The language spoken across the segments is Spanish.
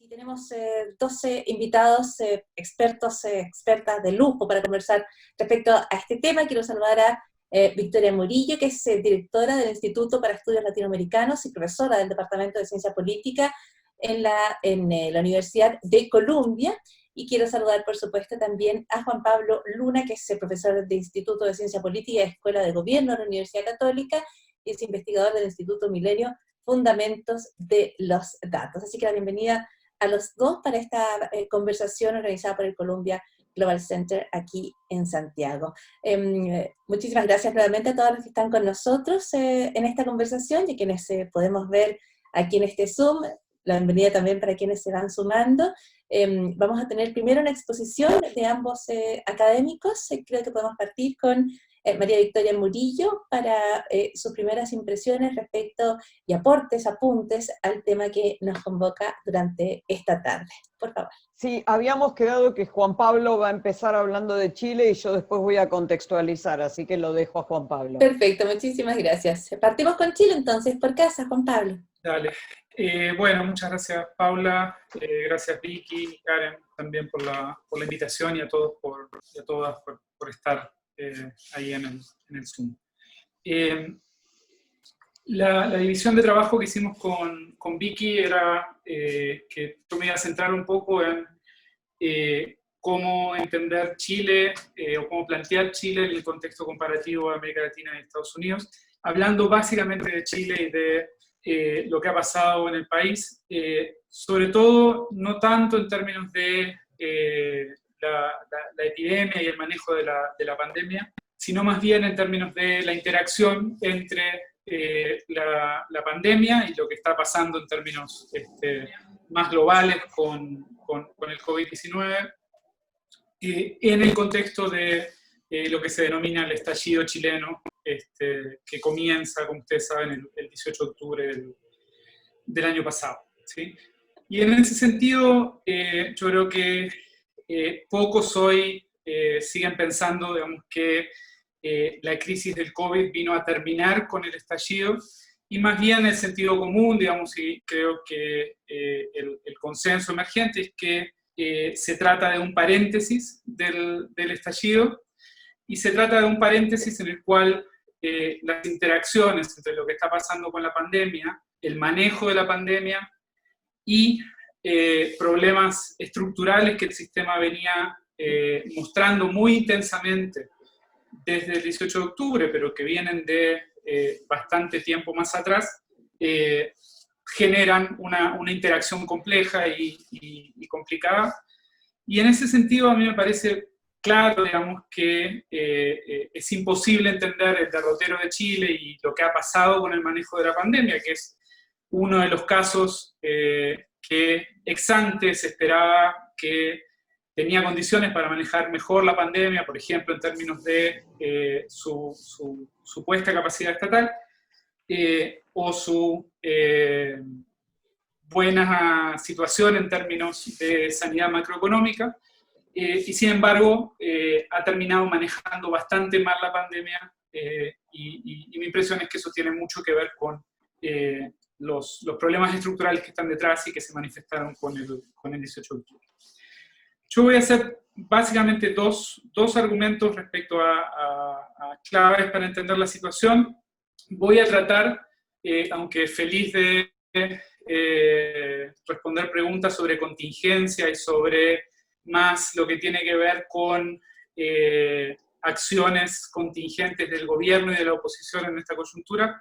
Sí, tenemos 12 invitados, expertos, expertas de lujo para conversar respecto a este tema. Quiero saludar a Victoria Murillo, que es directora del Instituto para Estudios Latinoamericanos y profesora del Departamento de Ciencia Política en la Universidad de Columbia. Y quiero saludar, por supuesto, también a Juan Pablo Luna, que es profesor del Instituto de Ciencia Política y Escuela de Gobierno de la Universidad Católica, y es investigador del Instituto Milenio, Fundamentos de los Datos. Así que la bienvenida a los dos para esta conversación organizada por el Columbia Global Center aquí en Santiago. Muchísimas gracias nuevamente a todos los que están con nosotros en esta conversación y a quienes podemos ver aquí en este Zoom. La bienvenida también para quienes se van sumando. Vamos a tener primero una exposición de ambos académicos. Creo que podemos partir con María Victoria Murillo para sus primeras impresiones respecto y aportes, apuntes al tema que nos convoca durante esta tarde. Por favor. Sí, habíamos quedado que Juan Pablo va a empezar hablando de Chile y yo después voy a contextualizar, así que lo dejo a Juan Pablo. Perfecto, muchísimas gracias. Partimos con Chile entonces, por casa, Juan Pablo. Dale. Bueno, muchas gracias Paula, gracias Vicky y Karen también por la invitación y a todos a todas por estar ahí en el Zoom. La división de trabajo que hicimos con Vicky era que yo me iba a centrar un poco en cómo entender Chile o cómo plantear Chile en el contexto comparativo de América Latina y Estados Unidos, hablando básicamente de Chile y de lo que ha pasado en el país, sobre todo no tanto en términos de la epidemia y el manejo de la pandemia, sino más bien en términos de la interacción entre la pandemia y lo que está pasando en términos más globales con el COVID-19, en el contexto de lo que se denomina el estallido chileno, que comienza, como ustedes saben, el 18 de octubre del año pasado, ¿sí? Y en ese sentido, yo creo que pocos hoy siguen pensando, digamos, que la crisis del COVID vino a terminar con el estallido, y más bien el sentido común, digamos, y creo que el consenso emergente es que se trata de un paréntesis del estallido, y se trata de un paréntesis en el cual las interacciones entre lo que está pasando con la pandemia, el manejo de la pandemia y problemas estructurales que el sistema venía mostrando muy intensamente desde el 18 de octubre, pero que vienen de bastante tiempo más atrás, generan una interacción compleja y complicada. Y en ese sentido a mí me parece claro, digamos, que es imposible entender el derrotero de Chile y lo que ha pasado con el manejo de la pandemia, que es uno de los casos que ex ante se esperaba que tenía condiciones para manejar mejor la pandemia, por ejemplo, en términos de su supuesta capacidad estatal o su buena situación en términos de sanidad macroeconómica, y sin embargo ha terminado manejando bastante mal la pandemia, y mi impresión es que eso tiene mucho que ver con los problemas estructurales que están detrás y que se manifestaron con el 18 de octubre. Yo voy a hacer básicamente dos argumentos respecto a claves para entender la situación. Voy a tratar, aunque feliz de responder preguntas sobre contingencia y sobre más lo que tiene que ver con acciones contingentes del gobierno y de la oposición en esta coyuntura,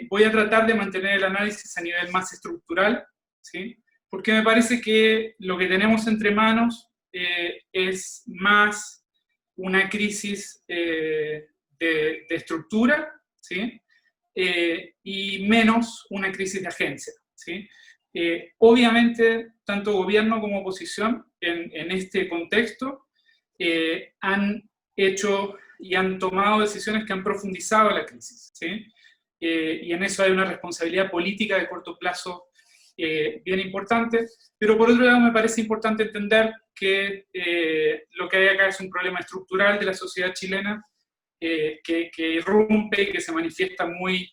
voy a tratar de mantener el análisis a nivel más estructural, ¿sí? Porque me parece que lo que tenemos entre manos es más una crisis de estructura, ¿sí? Y menos una crisis de agencia, ¿sí? Obviamente, tanto gobierno como oposición en este contexto han hecho y han tomado decisiones que han profundizado la crisis, ¿sí? Y en eso hay una responsabilidad política de corto plazo bien importante, pero por otro lado me parece importante entender que lo que hay acá es un problema estructural de la sociedad chilena que irrumpe y que se manifiesta muy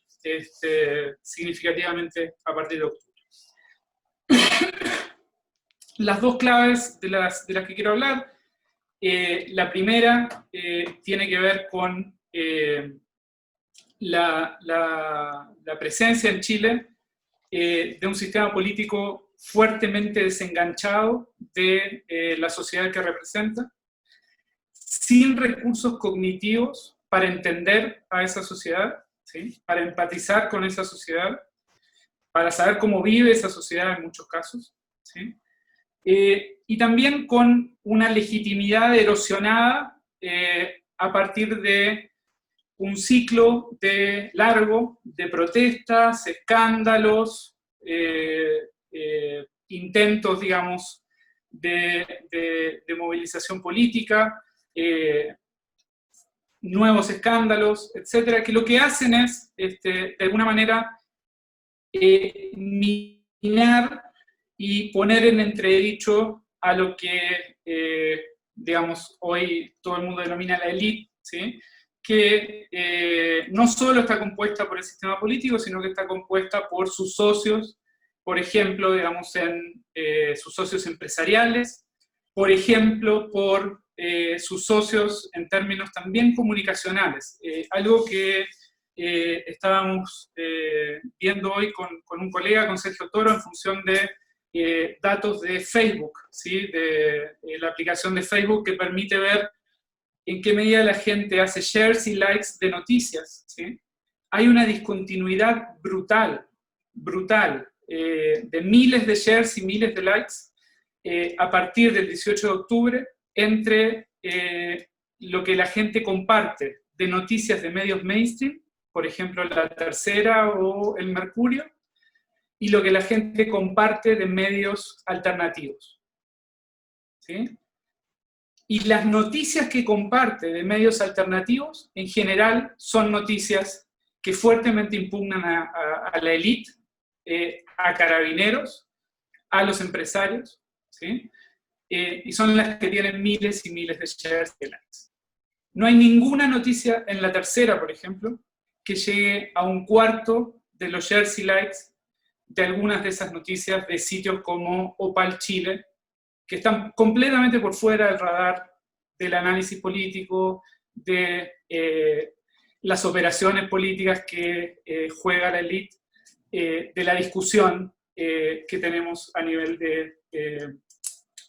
significativamente a partir de octubre. las dos claves de las que quiero hablar, la primera tiene que ver con la presencia en Chile de un sistema político fuertemente desenganchado de la sociedad que representa, sin recursos cognitivos para entender a esa sociedad, ¿sí? Para empatizar con esa sociedad, para saber cómo vive esa sociedad en muchos casos, ¿sí? Y también con una legitimidad erosionada a partir de un ciclo largo de protestas, escándalos, intentos, digamos, de movilización política, nuevos escándalos, etcétera, que lo que hacen es, de alguna manera, minar y poner en entredicho a lo que, digamos, hoy todo el mundo denomina la élite, ¿sí? Que no solo está compuesta por el sistema político, sino que está compuesta por sus socios, por ejemplo, digamos, sus socios empresariales, por ejemplo, por sus socios en términos también comunicacionales. Algo que estábamos viendo hoy con un colega, con Sergio Toro, en función de datos de Facebook, ¿sí? De la aplicación de Facebook que permite ver en qué medida la gente hace shares y likes de noticias, ¿sí? Hay una discontinuidad brutal, de miles de shares y miles de likes a partir del 18 de octubre entre lo que la gente comparte de noticias de medios mainstream, por ejemplo La Tercera o El Mercurio, y lo que la gente comparte de medios alternativos, ¿sí? Y las noticias que comparte de medios alternativos, en general, son noticias que fuertemente impugnan a la élite, a carabineros, a los empresarios, ¿sí? Y son las que tienen miles y miles de shares de likes. No hay ninguna noticia en La Tercera, por ejemplo, que llegue a un cuarto de los shares y likes de algunas de esas noticias de sitios como Opal Chile, que están completamente por fuera del radar del análisis político, de las operaciones políticas que juega la élite, de la discusión que tenemos a nivel de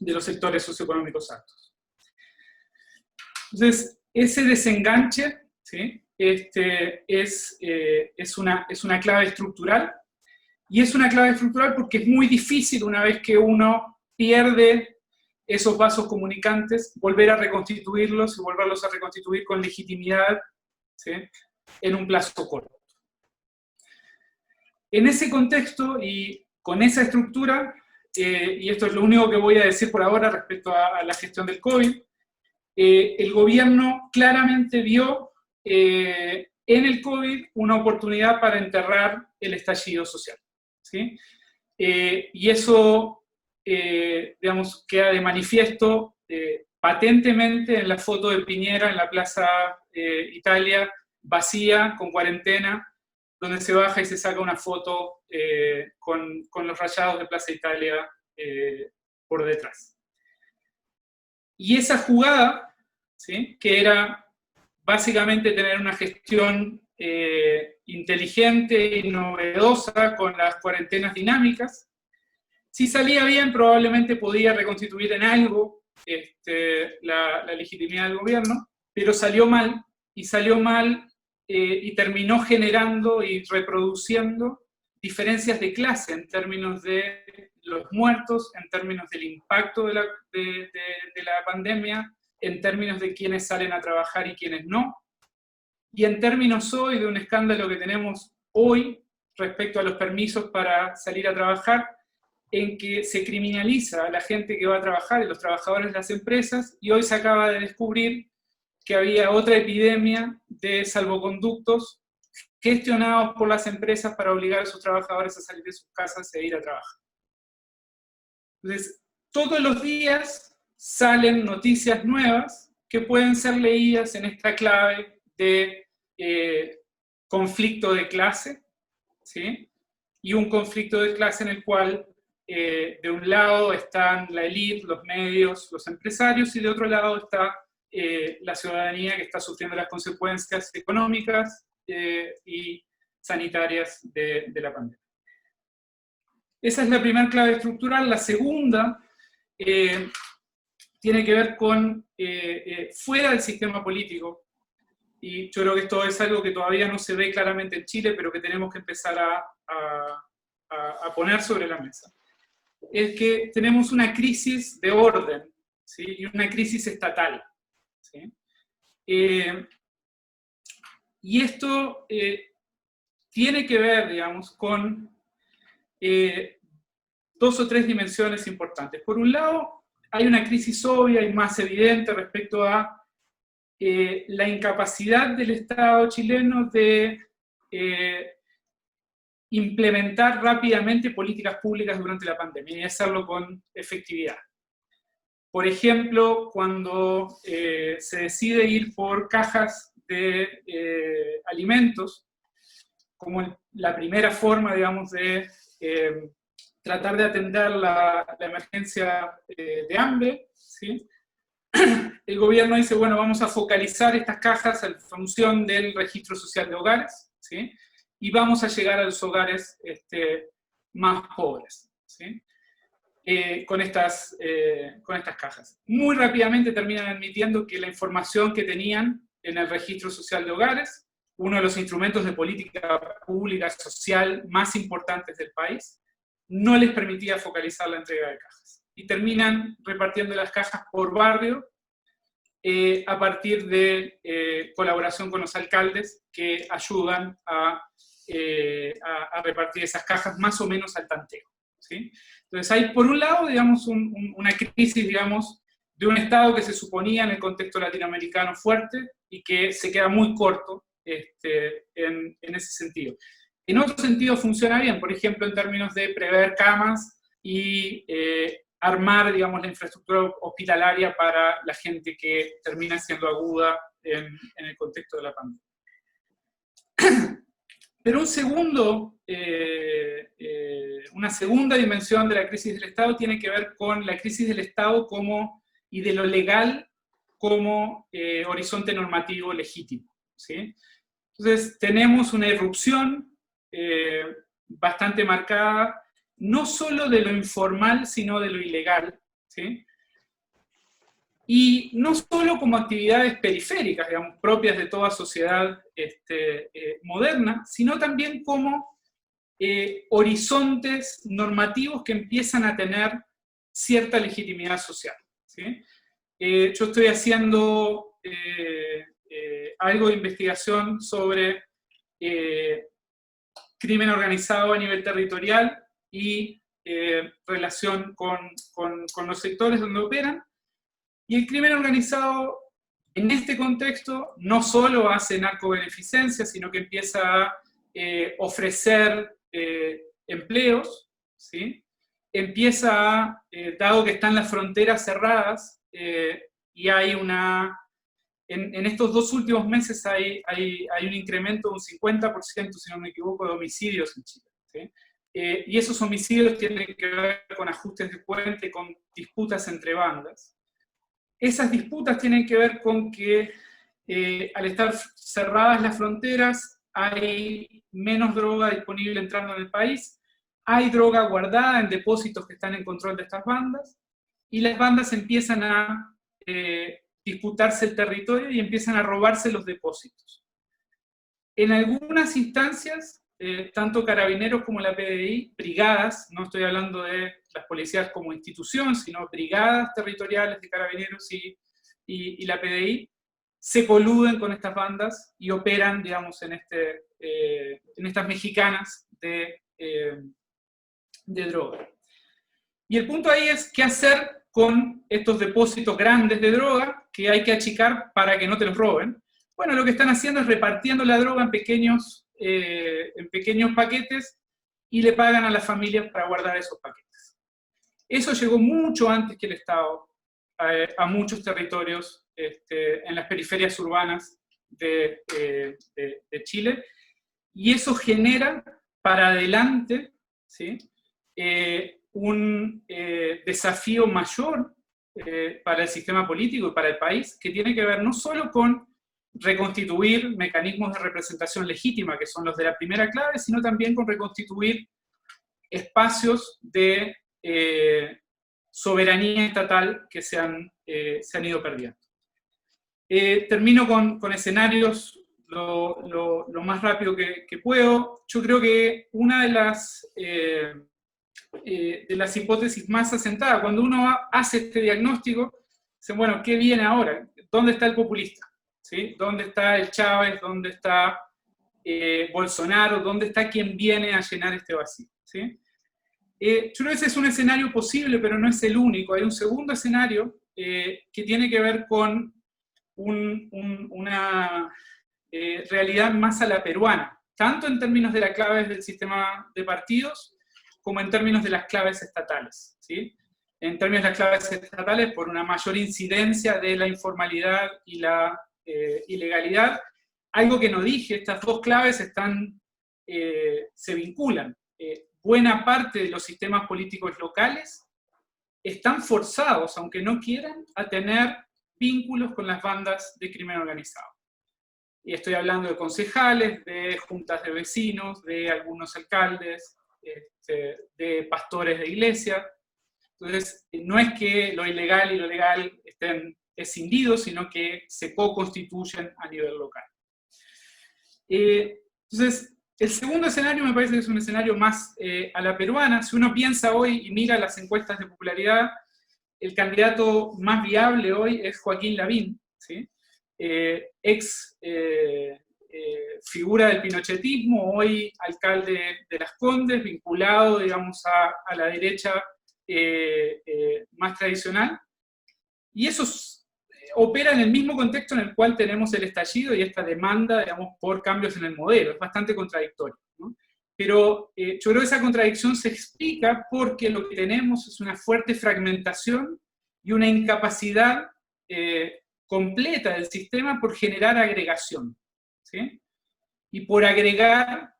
los sectores socioeconómicos altos. Entonces, ese desenganche, ¿sí? Es una clave estructural, y es una clave estructural porque es muy difícil, una vez que uno pierde esos vasos comunicantes, volver a reconstituirlos y volverlos a reconstituir con legitimidad, ¿sí? En un plazo corto. En ese contexto y con esa estructura, y esto es lo único que voy a decir por ahora respecto a la gestión del COVID, el gobierno claramente vio en el COVID una oportunidad para enterrar el estallido social, ¿sí? Y eso, digamos, queda de manifiesto patentemente en la foto de Piñera en la Plaza Italia, vacía, con cuarentena, donde se baja y se saca una foto con los rayados de Plaza Italia por detrás. Y esa jugada, ¿sí? Que era básicamente tener una gestión inteligente y novedosa con las cuarentenas dinámicas, si salía bien probablemente podía reconstituir en algo la legitimidad del gobierno, pero salió mal, y terminó generando y reproduciendo diferencias de clase en términos de los muertos, en términos del impacto de la pandemia, en términos de quiénes salen a trabajar y quiénes no, y en términos hoy de un escándalo que tenemos hoy respecto a los permisos para salir a trabajar, en que se criminaliza a la gente que va a trabajar y los trabajadores de las empresas, y hoy se acaba de descubrir que había otra epidemia de salvoconductos gestionados por las empresas para obligar a sus trabajadores a salir de sus casas e ir a trabajar. Entonces, todos los días salen noticias nuevas que pueden ser leídas en esta clave de conflicto de clase, ¿sí? Y un conflicto de clase en el cual de un lado están la élite, los medios, los empresarios, y de otro lado está la ciudadanía que está sufriendo las consecuencias económicas y sanitarias de la pandemia. Esa es la primera clave estructural. La segunda tiene que ver con fuera del sistema político, y yo creo que esto es algo que todavía no se ve claramente en Chile, pero que tenemos que empezar a poner sobre la mesa. Es que tenemos una crisis de orden, ¿sí? Y una crisis estatal, ¿sí? Y esto tiene que ver, digamos, con dos o tres dimensiones importantes. Por un lado, hay una crisis obvia y más evidente respecto a la incapacidad del Estado chileno de implementar rápidamente políticas públicas durante la pandemia y hacerlo con efectividad. Por ejemplo, cuando se decide ir por cajas de alimentos, como la primera forma, digamos, de tratar de atender la emergencia de hambre, ¿sí? El gobierno dice, bueno, vamos a focalizar estas cajas en función del registro social de hogares, ¿sí? Y vamos a llegar a los hogares más pobres, ¿sí? Con estas cajas. Muy rápidamente terminan admitiendo que la información que tenían en el registro social de hogares, uno de los instrumentos de política pública social más importantes del país, no les permitía focalizar la entrega de cajas. Y terminan repartiendo las cajas por barrio a partir de colaboración con los alcaldes que ayudan a repartir esas cajas más o menos al tanteo, ¿sí? Entonces hay por un lado, digamos, una crisis, digamos, de un Estado que se suponía en el contexto latinoamericano fuerte y que se queda muy corto en ese sentido. En otro sentido funciona bien, por ejemplo, en términos de prever camas y armar, digamos, la infraestructura hospitalaria para la gente que termina siendo aguda en el contexto de la pandemia. Pero una segunda dimensión de la crisis del Estado tiene que ver con la crisis del Estado y de lo legal como horizonte normativo legítimo, ¿sí? Entonces tenemos una irrupción bastante marcada, no solo de lo informal, sino de lo ilegal, ¿sí? Y no solo como actividades periféricas, digamos, propias de toda sociedad moderna, sino también como horizontes normativos que empiezan a tener cierta legitimidad social, ¿sí? Yo estoy haciendo algo de investigación sobre crimen organizado a nivel territorial y relación con los sectores donde operan. Y el crimen organizado, en este contexto, no solo hace narcobeneficencia, sino que empieza a ofrecer empleos, ¿sí? Empieza a, dado que están las fronteras cerradas, y hay en estos 2 últimos meses hay un incremento de un 50%, si no me equivoco, de homicidios en Chile, ¿sí? Y esos homicidios tienen que ver con ajustes de cuenta y con disputas entre bandas. Esas disputas tienen que ver con que al estar cerradas las fronteras hay menos droga disponible entrando en el país, hay droga guardada en depósitos que están en control de estas bandas, y las bandas empiezan a disputarse el territorio y empiezan a robarse los depósitos. En algunas instancias, tanto Carabineros como la PDI, brigadas, no estoy hablando de las policías como institución, sino brigadas territoriales de Carabineros y la PDI, se coluden con estas bandas y operan, digamos, en estas mexicanas de droga. Y el punto ahí es qué hacer con estos depósitos grandes de droga que hay que achicar para que no te los roben. Bueno, lo que están haciendo es repartiendo la droga en pequeños paquetes y le pagan a las familias para guardar esos paquetes. Eso llegó mucho antes que el Estado a muchos territorios en las periferias urbanas de Chile, y eso genera para adelante, ¿sí? un desafío mayor para el sistema político y para el país, que tiene que ver no solo con reconstituir mecanismos de representación legítima, que son los de la primera clave, sino también con reconstituir espacios de soberanía estatal que se han ido perdiendo. Termino con escenarios lo más rápido que puedo. Yo creo que una de las hipótesis más asentadas, cuando uno hace este diagnóstico, dicen, bueno, ¿qué viene ahora? ¿Dónde está el populista? ¿Sí? ¿Dónde está el Chávez? ¿Dónde está Bolsonaro? ¿Dónde está quien viene a llenar este vacío? ¿Sí? Yo creo que ese es un escenario posible, pero no es el único. Hay un segundo escenario que tiene que ver con una realidad más a la peruana, tanto en términos de las claves del sistema de partidos, como en términos de las claves estatales, ¿sí? En términos de las claves estatales, por una mayor incidencia de la informalidad y la ilegalidad. Algo que no dije, estas dos claves se vinculan. Buena parte de los sistemas políticos locales están forzados, aunque no quieran, a tener vínculos con las bandas de crimen organizado. Y estoy hablando de concejales, de juntas de vecinos, de algunos alcaldes, de pastores de iglesia. Entonces, no es que lo ilegal y lo legal estén escindidos, sino que se co-constituyen a nivel local. Entonces, el segundo escenario me parece que es un escenario más a la peruana. Si uno piensa hoy y mira las encuestas de popularidad, el candidato más viable hoy es Joaquín Lavín, ¿sí? Ex figura del pinochetismo, hoy alcalde de Las Condes, vinculado, digamos, a la derecha más tradicional. Y eso opera en el mismo contexto en el cual tenemos el estallido y esta demanda, digamos, por cambios en el modelo. Es bastante contradictorio, ¿no? Pero yo creo que esa contradicción se explica porque lo que tenemos es una fuerte fragmentación y una incapacidad completa del sistema por generar agregación, ¿sí? Y por agregar,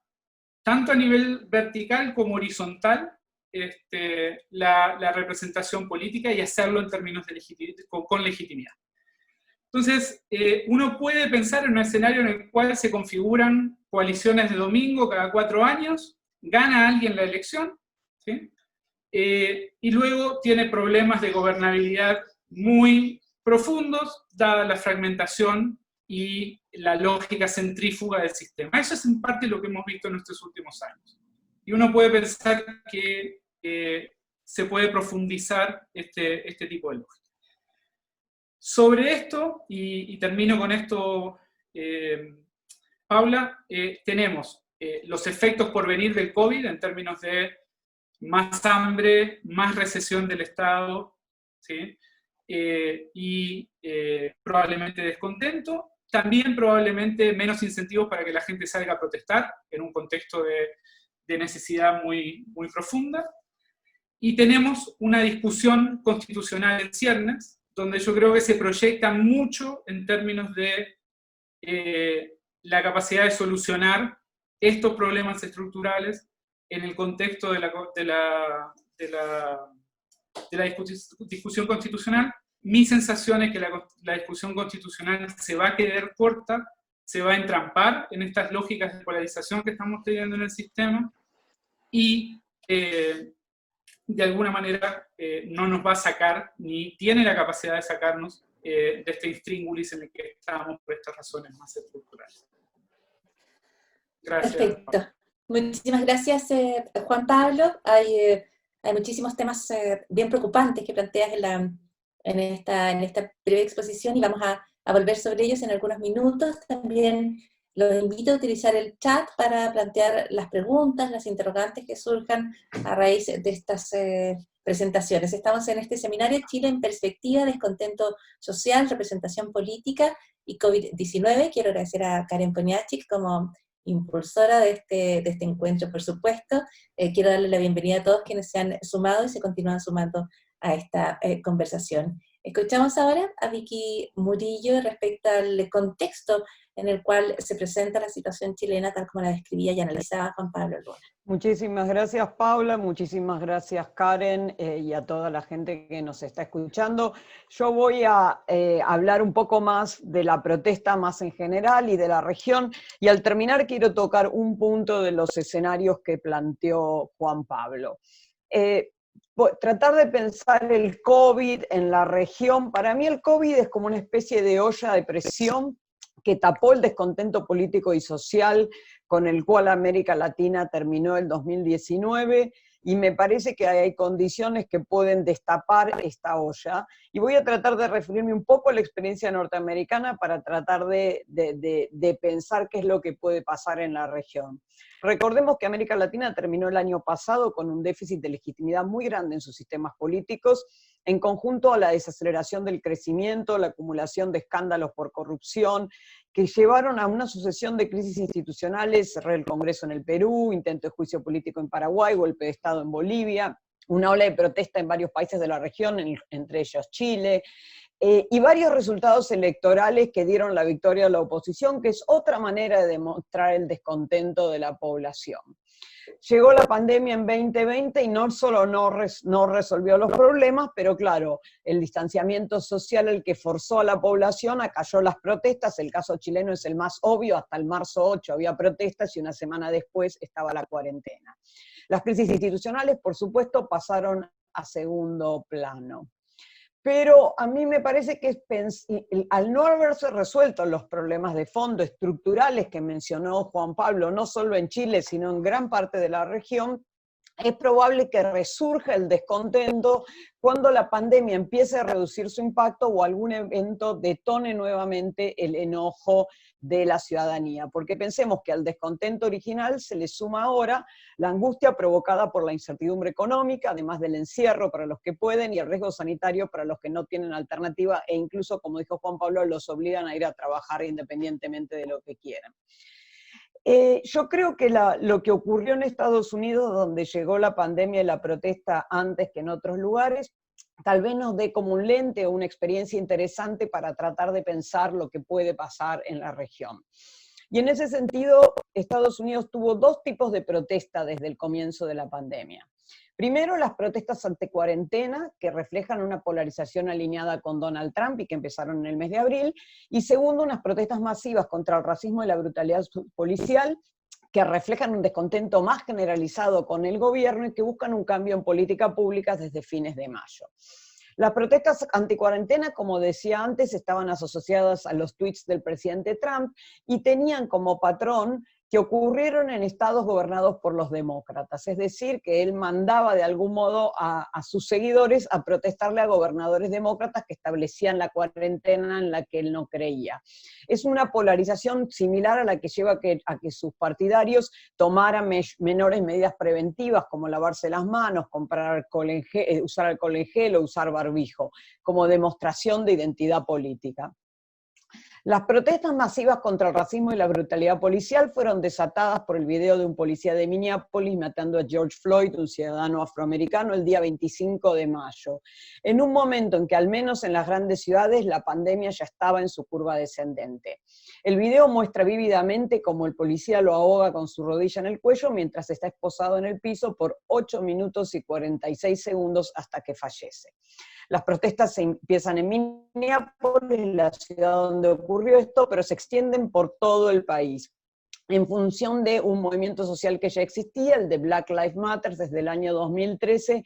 tanto a nivel vertical como horizontal, la representación política y hacerlo en términos de con legitimidad. Entonces, uno puede pensar en un escenario en el cual se configuran coaliciones de domingo cada 4 años, gana alguien la elección, ¿sí? Y luego tiene problemas de gobernabilidad muy profundos, dada la fragmentación y la lógica centrífuga del sistema. Eso es en parte lo que hemos visto en estos últimos años. Y uno puede pensar que se puede profundizar este tipo de lógica. Sobre esto, y termino con esto, Paula, tenemos los efectos por venir del COVID en términos de más hambre, más recesión del Estado, ¿sí? Y probablemente descontento, también probablemente menos incentivos para que la gente salga a protestar en un contexto de necesidad muy, muy profunda. Y tenemos una discusión constitucional en ciernes, donde yo creo que se proyecta mucho en términos de la capacidad de solucionar estos problemas estructurales en el contexto de la discusión constitucional. Mi sensación es que la discusión constitucional se va a quedar corta, se va a entrampar en estas lógicas de polarización que estamos teniendo en el sistema, y de alguna manera no nos va a sacar, ni tiene la capacidad de sacarnos de este intríngulis en el que estamos por estas razones más estructurales. Gracias. Perfecto. Muchísimas gracias, Juan Pablo. Hay muchísimos temas bien preocupantes que planteas en esta breve exposición, y vamos a volver sobre ellos en algunos minutos. También los invito a utilizar el chat para plantear las preguntas, las interrogantes que surjan a raíz de estas presentaciones. Estamos en este seminario Chile en perspectiva, descontento social, representación política y COVID-19. Quiero agradecer a Karen Poniatchik como impulsora de este encuentro, por supuesto. Quiero darle la bienvenida a todos quienes se han sumado y se continúan sumando a esta conversación. Escuchamos ahora a Vicky Murillo respecto al contexto en el cual se presenta la situación chilena tal como la describía y analizaba Juan Pablo Luna. Muchísimas gracias, Paula, muchísimas gracias, Karen, y a toda la gente que nos está escuchando. Yo voy a hablar un poco más de la protesta más en general y de la región, y al terminar quiero tocar un punto de los escenarios que planteó Juan Pablo. Tratar de pensar el COVID en la región, para mí el COVID es como una especie de olla de presión que tapó el descontento político y social con el cual América Latina terminó el 2019, y me parece que hay condiciones que pueden destapar esta olla. Y voy a tratar de referirme un poco a la experiencia norteamericana para tratar de pensar qué es lo que puede pasar en la región. Recordemos que América Latina terminó el año pasado con un déficit de legitimidad muy grande en sus sistemas políticos, en conjunto a la desaceleración del crecimiento, la acumulación de escándalos por corrupción, que llevaron a una sucesión de crisis institucionales, cerró el Congreso en el Perú, intento de juicio político en Paraguay, golpe de Estado en Bolivia, una ola de protesta en varios países de la región, entre ellos Chile, y varios resultados electorales que dieron la victoria a la oposición, que es otra manera de demostrar el descontento de la población. Llegó la pandemia en 2020 y no solo no resolvió los problemas, pero claro, el distanciamiento social el que forzó a la población acalló las protestas. El caso chileno es el más obvio, hasta el marzo 8 había protestas y una semana después estaba la cuarentena. Las crisis institucionales, por supuesto, pasaron a segundo plano. Pero a mí me parece que al no haberse resuelto los problemas de fondo estructurales que mencionó Juan Pablo, no solo en Chile, sino en gran parte de la región, es probable que resurja el descontento cuando la pandemia empiece a reducir su impacto o algún evento detone nuevamente el enojo de la ciudadanía. Porque pensemos que al descontento original se le suma ahora la angustia provocada por la incertidumbre económica, además del encierro para los que pueden y el riesgo sanitario para los que no tienen alternativa, e incluso, como dijo Juan Pablo, los obligan a ir a trabajar independientemente de lo que quieran. Yo creo que lo que ocurrió en Estados Unidos, donde llegó la pandemia y la protesta antes que en otros lugares, tal vez nos dé como un lente o una experiencia interesante para tratar de pensar lo que puede pasar en la región. Y en ese sentido, Estados Unidos tuvo dos tipos de protesta desde el comienzo de la pandemia. Primero, las protestas ante cuarentena, que reflejan una polarización alineada con Donald Trump y que empezaron en el mes de abril. Y segundo, unas protestas masivas contra el racismo y la brutalidad policial, que reflejan un descontento más generalizado con el gobierno y que buscan un cambio en política pública desde fines de mayo. Las protestas anticuarentena, como decía antes, estaban asociadas a los tweets del presidente Trump y tenían como patrón que ocurrieron en estados gobernados por los demócratas, es decir, que él mandaba de algún modo a sus seguidores a protestarle a gobernadores demócratas que establecían la cuarentena en la que él no creía. Es una polarización similar a la que lleva a que sus partidarios tomaran menores medidas preventivas, como lavarse las manos, usar alcohol en gel o usar barbijo, como demostración de identidad política. Las protestas masivas contra el racismo y la brutalidad policial fueron desatadas por el video de un policía de Minneapolis matando a George Floyd, un ciudadano afroamericano, el día 25 de mayo, en un momento en que al menos en las grandes ciudades la pandemia ya estaba en su curva descendente. El video muestra vívidamente cómo el policía lo ahoga con su rodilla en el cuello mientras está esposado en el piso por 8 minutos y 46 segundos hasta que fallece. Las protestas se empiezan en Minneapolis, la ciudad donde ocurrió esto, pero se extienden por todo el país, en función de un movimiento social que ya existía, el de Black Lives Matter, desde el año 2013,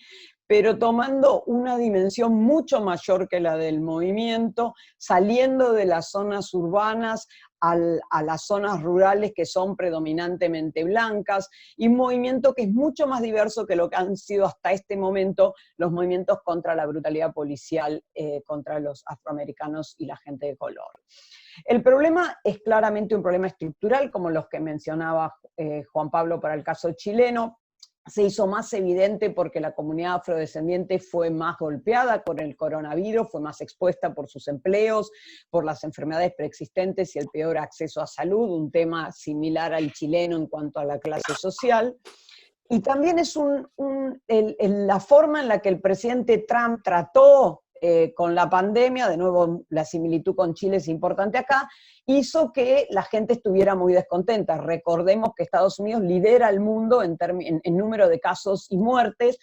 pero tomando una dimensión mucho mayor que la del movimiento, saliendo de las zonas urbanas a las zonas rurales que son predominantemente blancas, y un movimiento que es mucho más diverso que lo que han sido hasta este momento los movimientos contra la brutalidad policial contra los afroamericanos y la gente de color. El problema es claramente un problema estructural, como los que mencionaba Juan Pablo para el caso chileno. Se hizo más evidente porque la comunidad afrodescendiente fue más golpeada por el coronavirus, fue más expuesta por sus empleos, por las enfermedades preexistentes y el peor acceso a salud, un tema similar al chileno en cuanto a la clase social. Y también es la forma en la que el presidente Trump trató con la pandemia, de nuevo la similitud con Chile es importante acá, hizo que la gente estuviera muy descontenta. Recordemos que Estados Unidos lidera el mundo en número de casos y muertes.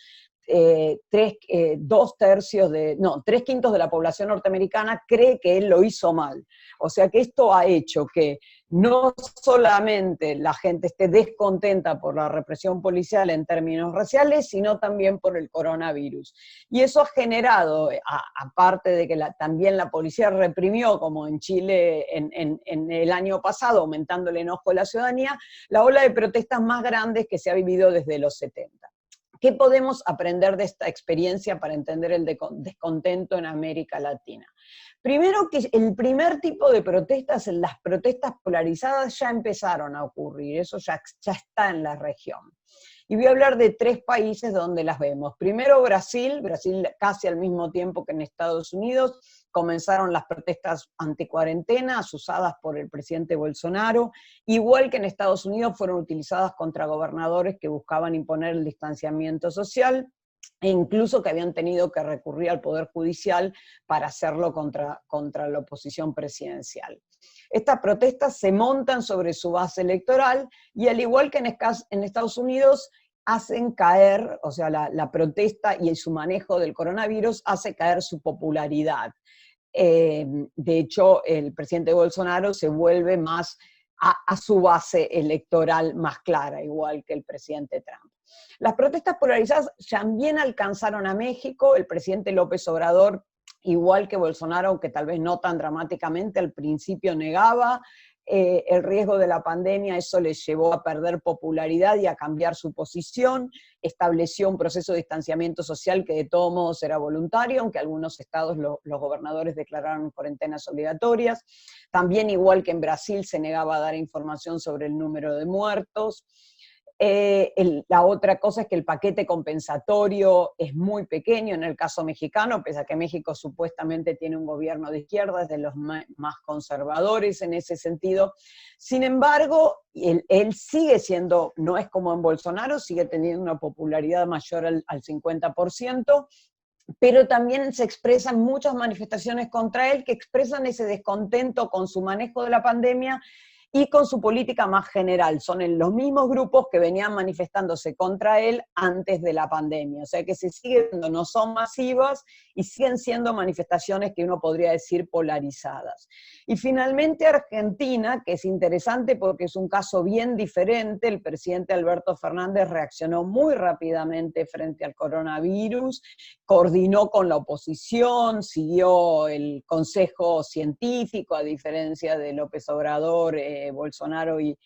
3/5 de la población norteamericana cree que él lo hizo mal. O sea que esto ha hecho que no solamente la gente esté descontenta por la represión policial en términos raciales, sino también por el coronavirus. Y eso ha generado, aparte de que también la policía reprimió, como en Chile en el año pasado, aumentando el enojo de la ciudadanía, la ola de protestas más grandes que se ha vivido desde los 70. ¿Qué podemos aprender de esta experiencia para entender el descontento en América Latina? Primero, que el primer tipo de protestas, las protestas polarizadas, ya empezaron a ocurrir, eso ya está en la región. Y voy a hablar de 3 países donde las vemos. Primero Brasil casi al mismo tiempo que en Estados Unidos, comenzaron las protestas anticuarentena, usadas por el presidente Bolsonaro, igual que en Estados Unidos fueron utilizadas contra gobernadores que buscaban imponer el distanciamiento social, e incluso que habían tenido que recurrir al Poder Judicial para hacerlo contra la oposición presidencial. Estas protestas se montan sobre su base electoral y al igual que en Estados Unidos, hacen caer, o sea, la protesta y su manejo del coronavirus hace caer su popularidad. De hecho, el presidente Bolsonaro se vuelve más a su base electoral más clara, igual que el presidente Trump. Las protestas polarizadas también alcanzaron a México. El presidente López Obrador, igual que Bolsonaro, aunque tal vez no tan dramáticamente, al principio negaba el riesgo de la pandemia, eso les llevó a perder popularidad y a cambiar su posición, estableció un proceso de distanciamiento social que de todos modos era voluntario, aunque algunos estados los gobernadores declararon cuarentenas obligatorias. También, igual que en Brasil, se negaba a dar información sobre el número de muertos. La otra cosa es que el paquete compensatorio es muy pequeño en el caso mexicano, pese a que México supuestamente tiene un gobierno de izquierda, es de los más conservadores en ese sentido. Sin embargo, él sigue siendo, no es como en Bolsonaro, sigue teniendo una popularidad mayor al 50%, pero también se expresan muchas manifestaciones contra él que expresan ese descontento con su manejo de la pandemia y con su política más general. Son los mismos grupos que venían manifestándose contra él antes de la pandemia. O sea que se siguen viendo, no son masivas y siguen siendo manifestaciones que uno podría decir polarizadas. Y finalmente Argentina, que es interesante porque es un caso bien diferente. El presidente Alberto Fernández reaccionó muy rápidamente frente al coronavirus, coordinó con la oposición, siguió el consejo científico, a diferencia de López Obrador, Bolsonaro y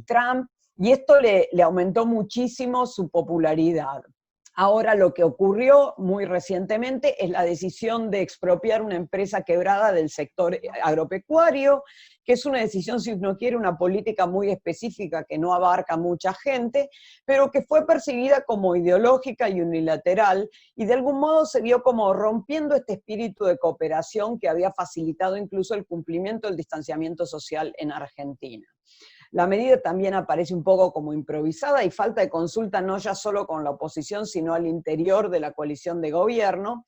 Trump, y esto le aumentó muchísimo su popularidad. Ahora lo que ocurrió muy recientemente es la decisión de expropiar una empresa quebrada del sector agropecuario, que es una decisión, si uno quiere, una política muy específica que no abarca mucha gente, pero que fue percibida como ideológica y unilateral, y de algún modo se vio como rompiendo este espíritu de cooperación que había facilitado incluso el cumplimiento del distanciamiento social en Argentina. La medida también aparece un poco como improvisada y falta de consulta no ya solo con la oposición, sino al interior de la coalición de gobierno.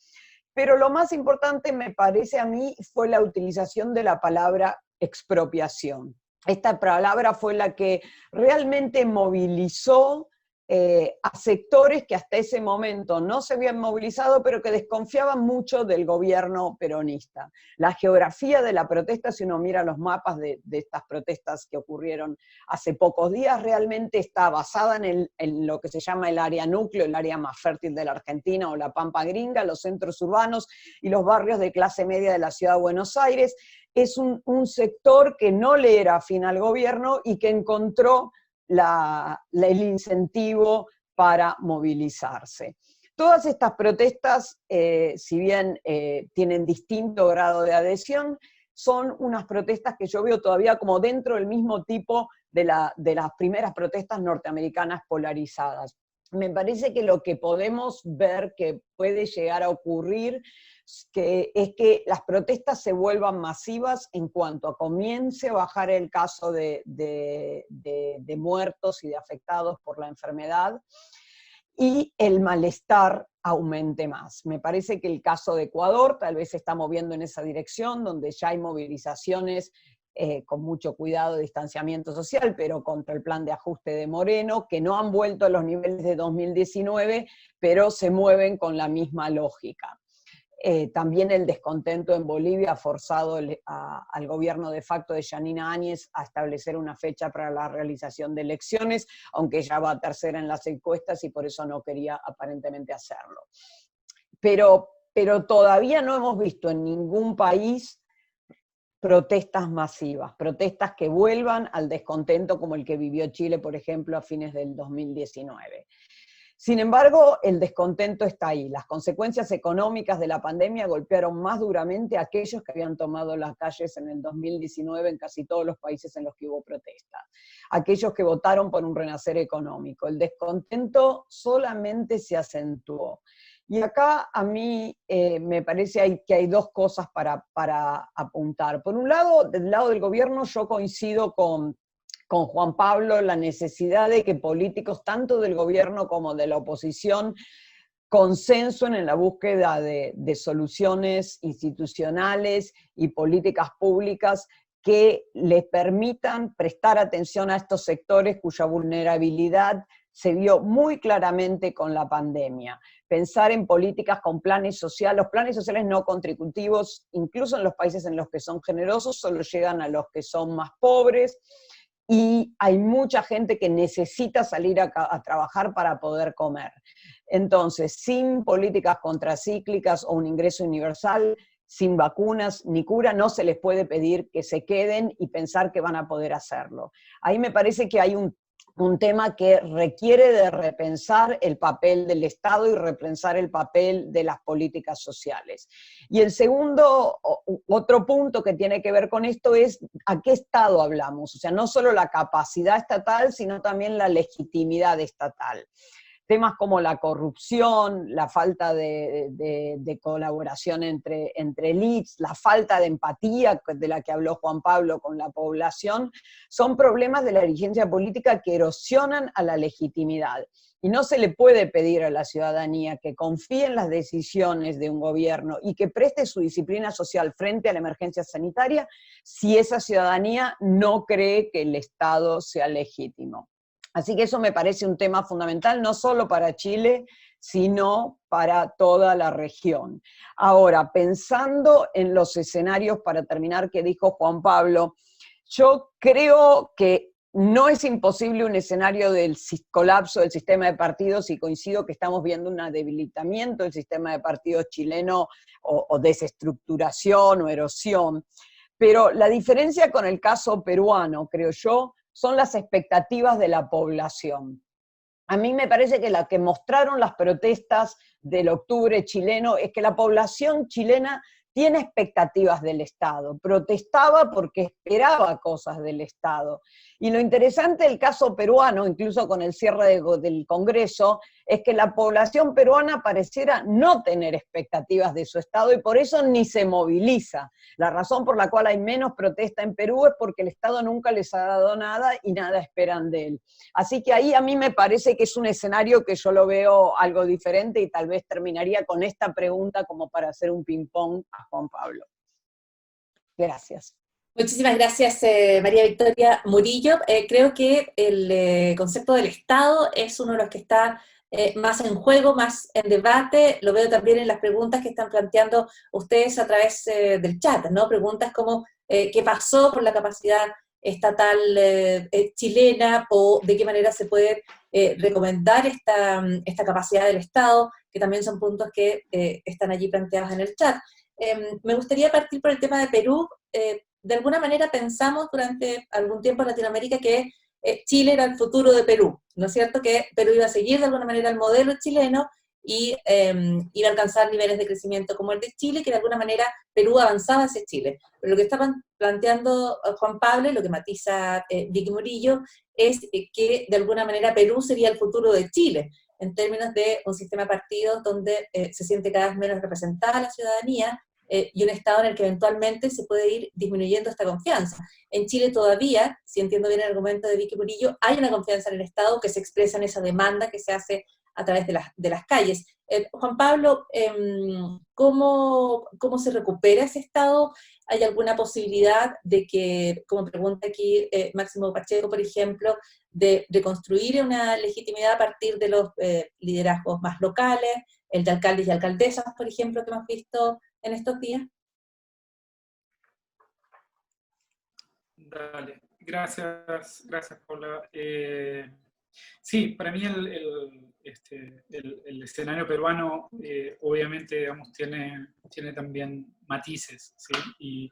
Pero lo más importante, me parece a mí, fue la utilización de la palabra expropiación. Esta palabra fue la que realmente movilizó a sectores que hasta ese momento no se habían movilizado, pero que desconfiaban mucho del gobierno peronista. La geografía de la protesta, si uno mira los mapas de estas protestas que ocurrieron hace pocos días, realmente está basada en lo que se llama el área núcleo, el área más fértil de la Argentina, o la Pampa Gringa, los centros urbanos y los barrios de clase media de la ciudad de Buenos Aires. Es un sector que no le era afín al gobierno y que encontró el incentivo para movilizarse. Todas estas protestas, si bien tienen distinto grado de adhesión, son unas protestas que yo veo todavía como dentro del mismo tipo de las primeras protestas norteamericanas polarizadas. Me parece que lo que podemos ver que puede llegar a ocurrir es que las protestas se vuelvan masivas en cuanto comience a bajar el caso de muertos y de afectados por la enfermedad, y el malestar aumente más. Me parece que el caso de Ecuador tal vez se está moviendo en esa dirección, donde ya hay movilizaciones con mucho cuidado, distanciamiento social, pero contra el plan de ajuste de Moreno, que no han vuelto a los niveles de 2019, pero se mueven con la misma lógica. También el descontento en Bolivia ha forzado al gobierno de facto de Yanina Áñez a establecer una fecha para la realización de elecciones, aunque ella va tercera en las encuestas y por eso no quería aparentemente hacerlo. Pero todavía no hemos visto en ningún país protestas masivas, protestas que vuelvan al descontento como el que vivió Chile, por ejemplo, a fines del 2019. Sin embargo, el descontento está ahí. Las consecuencias económicas de la pandemia golpearon más duramente a aquellos que habían tomado las calles en el 2019 en casi todos los países en los que hubo protestas. Aquellos que votaron por un renacer económico. El descontento solamente se acentuó. Y acá a mí me parece que hay dos cosas para apuntar. Por un lado, del lado del gobierno yo coincido con Juan Pablo, la necesidad de que políticos tanto del gobierno como de la oposición consensuen en la búsqueda de soluciones institucionales y políticas públicas que les permitan prestar atención a estos sectores cuya vulnerabilidad se vio muy claramente con la pandemia. Pensar en políticas con planes sociales, los planes sociales no contributivos, incluso en los países en los que son generosos, solo llegan a los que son más pobres, y hay mucha gente que necesita salir a trabajar para poder comer. Entonces, sin políticas contracíclicas o un ingreso universal, sin vacunas ni cura, no se les puede pedir que se queden y pensar que van a poder hacerlo. Ahí me parece que hay un tema que requiere de repensar el papel del Estado y repensar el papel de las políticas sociales. Y el segundo, otro punto que tiene que ver con esto es a qué Estado hablamos, o sea, no solo la capacidad estatal, sino también la legitimidad estatal. Temas como la corrupción, la falta de colaboración entre élites, la falta de empatía de la que habló Juan Pablo con la población, son problemas de la dirigencia política que erosionan a la legitimidad. Y no se le puede pedir a la ciudadanía que confíe en las decisiones de un gobierno y que preste su disciplina social frente a la emergencia sanitaria si esa ciudadanía no cree que el Estado sea legítimo. Así que eso me parece un tema fundamental, no solo para Chile, sino para toda la región. Ahora, pensando en los escenarios, para terminar, que dijo Juan Pablo, yo creo que no es imposible un escenario del colapso del sistema de partidos, y coincido que estamos viendo un debilitamiento del sistema de partidos chileno, o desestructuración o erosión. Pero la diferencia con el caso peruano, creo yo, son las expectativas de la población. A mí me parece que la que mostraron las protestas del octubre chileno es que la población chilena tiene expectativas del Estado, protestaba porque esperaba cosas del Estado. Y lo interesante del caso peruano, incluso con el cierre del Congreso, es que la población peruana pareciera no tener expectativas de su Estado y por eso ni se moviliza. La razón por la cual hay menos protesta en Perú es porque el Estado nunca les ha dado nada y nada esperan de él. Así que ahí a mí me parece que es un escenario que yo lo veo algo diferente, y tal vez terminaría con esta pregunta como para hacer un ping-pong a Juan Pablo. Gracias. Muchísimas gracias, María Victoria Murillo. Creo que el concepto del Estado es uno de los que está más en juego, más en debate. Lo veo también en las preguntas que están planteando ustedes a través del chat, ¿no? Preguntas como ¿qué pasó con la capacidad estatal chilena, o de qué manera se puede recomendar esta capacidad del Estado, que también son puntos que están allí planteados en el chat. Me gustaría partir por el tema de Perú. De alguna manera pensamos durante algún tiempo en Latinoamérica que Chile era el futuro de Perú, ¿no es cierto? Que Perú iba a seguir de alguna manera el modelo chileno y iba a alcanzar niveles de crecimiento como el de Chile, que de alguna manera Perú avanzaba hacia Chile. Pero lo que estaban planteando Juan Pablo, lo que matiza Vicky Murillo, es que de alguna manera Perú sería el futuro de Chile, en términos de un sistema de partidos donde se siente cada vez menos representada la ciudadanía, y un Estado en el que eventualmente se puede ir disminuyendo esta confianza. En Chile todavía, si entiendo bien el argumento de Vicky Murillo, hay una confianza en el Estado que se expresa en esa demanda que se hace a través de las calles. Juan Pablo, ¿cómo se recupera ese Estado? ¿Hay alguna posibilidad de que, como pregunta aquí Máximo Pacheco, por ejemplo, de construir una legitimidad a partir de los liderazgos más locales, el de alcaldes y alcaldesas, por ejemplo, que hemos visto en estos días? Dale, gracias Paula. Sí, para mí el escenario peruano obviamente, digamos, tiene también matices, ¿sí? Y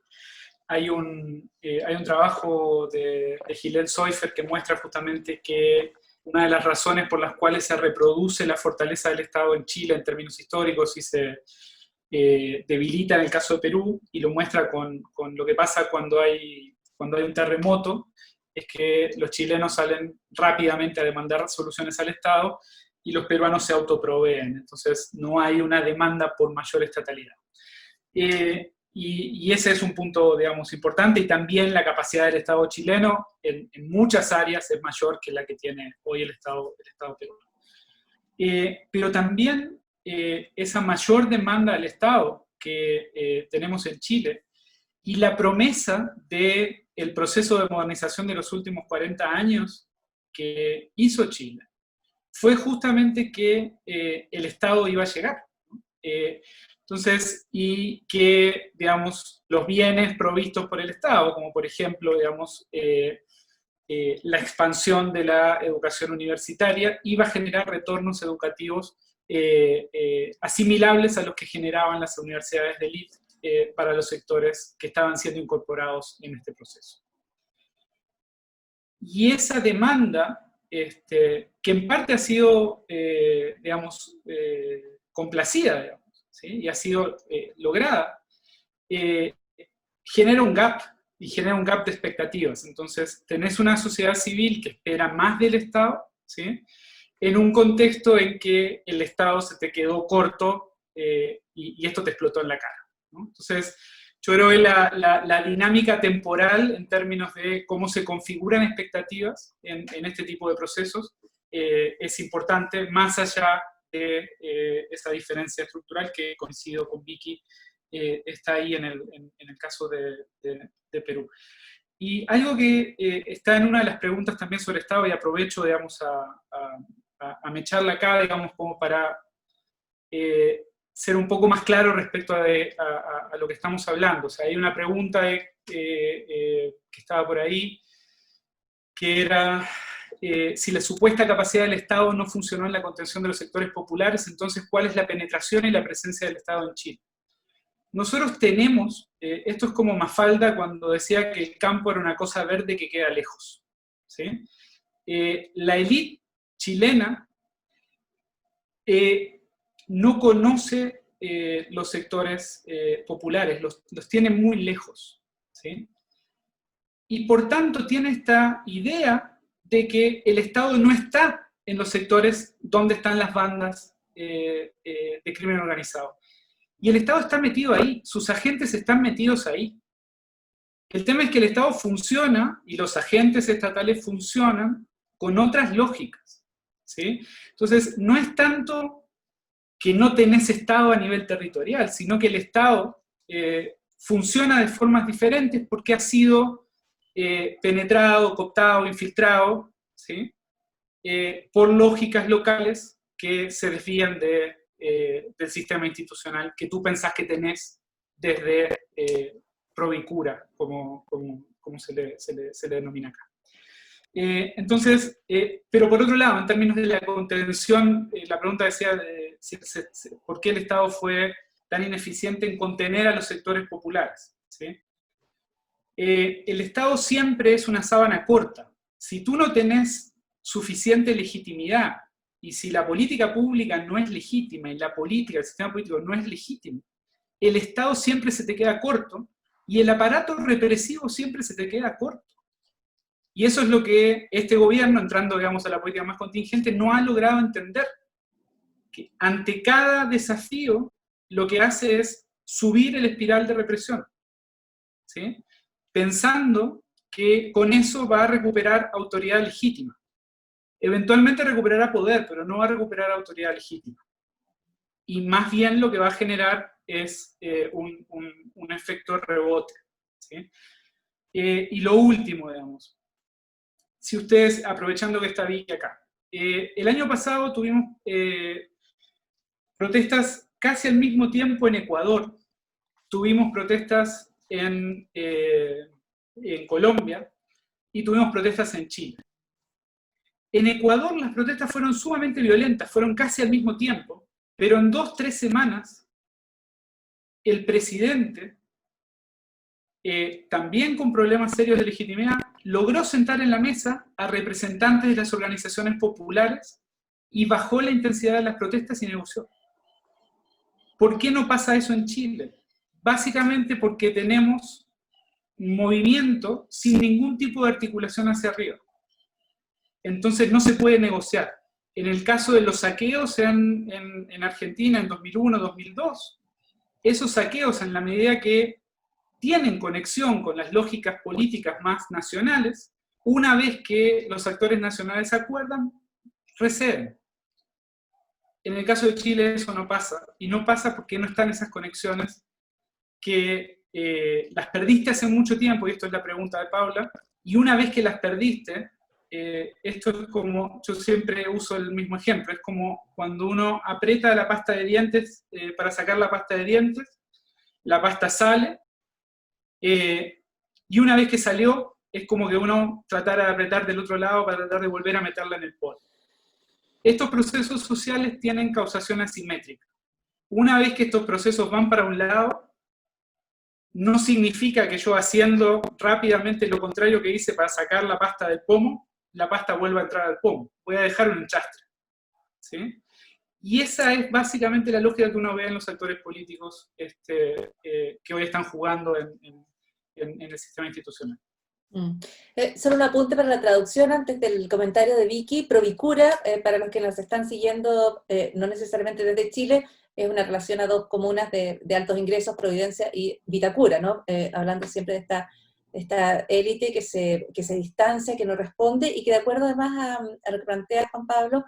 hay un trabajo de Gilel Seufert que muestra justamente que una de las razones por las cuales se reproduce la fortaleza del Estado en Chile en términos históricos y se debilita en el caso de Perú, y lo muestra con lo que pasa cuando hay un terremoto, es que los chilenos salen rápidamente a demandar soluciones al Estado y los peruanos se autoproveen. Entonces no hay una demanda por mayor estatalidad. Y ese es un punto, digamos, importante, y también la capacidad del Estado chileno en muchas áreas es mayor que la que tiene hoy el Estado peruano. Pero también esa mayor demanda del Estado que tenemos en Chile y la promesa del proceso de modernización de los últimos 40 años que hizo Chile fue justamente que el Estado iba a llegar, ¿no? Entonces, y que, digamos, los bienes provistos por el Estado, como por ejemplo, digamos, la expansión de la educación universitaria, iba a generar retornos educativos asimilables a los que generaban las universidades de élite para los sectores que estaban siendo incorporados en este proceso. Y esa demanda, que en parte ha sido, digamos, complacida, digamos, ¿sí? Y ha sido lograda, genera un gap, y genera un gap de expectativas. Entonces, tenés una sociedad civil que espera más del Estado, ¿sí? En un contexto en que el Estado se te quedó corto y esto te explotó en la cara, ¿no? Entonces, yo creo que la dinámica temporal en términos de cómo se configuran expectativas en este tipo de procesos es importante, más allá de esa diferencia estructural que, coincido con Vicky, está ahí en el caso de Perú. Y algo que está en una de las preguntas también sobre Estado, y aprovecho, digamos, a mecharla acá, digamos, como para ser un poco más claro respecto a lo que estamos hablando. O sea, hay una pregunta que estaba por ahí, que era si la supuesta capacidad del Estado no funcionó en la contención de los sectores populares, entonces, ¿cuál es la penetración y la presencia del Estado en Chile? Nosotros tenemos, esto es como Mafalda cuando decía que el campo era una cosa verde que queda lejos, ¿sí? La élite chilena no conoce los sectores populares, los tiene muy lejos, ¿sí? Y por tanto tiene esta idea de que el Estado no está en los sectores donde están las bandas de crimen organizado. Y el Estado está metido ahí, sus agentes están metidos ahí. El tema es que el Estado funciona, y los agentes estatales funcionan con otras lógicas, ¿sí? Entonces, no es tanto que no tenés Estado a nivel territorial, sino que el Estado funciona de formas diferentes porque ha sido penetrado, cooptado, infiltrado, ¿sí? Por lógicas locales que se desvían del sistema institucional que tú pensás que tenés desde Provicura, como se le denomina acá. Entonces, pero por otro lado, en términos de la contención, la pregunta decía por qué el Estado fue tan ineficiente en contener a los sectores populares, ¿sí? El Estado siempre es una sábana corta. Si tú no tenés suficiente legitimidad, y si la política pública no es legítima, y la política, el sistema político no es legítimo, el Estado siempre se te queda corto, y el aparato represivo siempre se te queda corto. Y eso es lo que este gobierno, entrando, digamos, a la política más contingente, no ha logrado entender. Que ante cada desafío, lo que hace es subir el espiral de represión, ¿sí? Pensando que con eso va a recuperar autoridad legítima. eventualmente recuperará poder, pero no va a recuperar autoridad legítima. Y más bien lo que va a generar es un efecto rebote, ¿sí? Y lo último, digamos, si ustedes, aprovechando que está Vicky acá, el año pasado tuvimos protestas casi al mismo tiempo en Ecuador, tuvimos protestas en Colombia y tuvimos protestas en Chile. En Ecuador las protestas fueron sumamente violentas, fueron casi al mismo tiempo, pero en 2-3 semanas el presidente, también con problemas serios de legitimidad, logró sentar en la mesa a representantes de las organizaciones populares y bajó la intensidad de las protestas y negoció. ¿Por qué no pasa eso en Chile? Básicamente porque tenemos movimiento sin ningún tipo de articulación hacia arriba. Entonces no se puede negociar. En el caso de los saqueos en Argentina en 2001, 2002, esos saqueos, en la medida que tienen conexión con las lógicas políticas más nacionales, una vez que los actores nacionales se acuerdan, receden. En el caso de Chile eso no pasa, y no pasa porque no están esas conexiones que las perdiste hace mucho tiempo, y esto es la pregunta de Paula, y una vez que las perdiste, esto es como, yo siempre uso el mismo ejemplo, es como cuando uno aprieta la pasta de dientes para sacar la pasta de dientes, la pasta sale, y una vez que salió, es como que uno tratara de apretar del otro lado para tratar de volver a meterla en el pote. Estos procesos sociales tienen causación asimétrica. Una vez que estos procesos van para un lado, no significa que yo haciendo rápidamente lo contrario que hice para sacar la pasta del pomo, la pasta vuelva a entrar al pomo. Voy a dejar un enchastre. ¿Sí? Y esa es básicamente la lógica que uno ve en los actores políticos que hoy están jugando en el sistema institucional. Solo un apunte para la traducción antes del comentario de Vicky. Provicura, para los que nos están siguiendo, no necesariamente desde Chile, es una relación a dos comunas de altos ingresos, Providencia y Vitacura, ¿no? Hablando siempre de esta élite que se distancia, que no responde y que, de acuerdo además a lo que plantea Juan Pablo,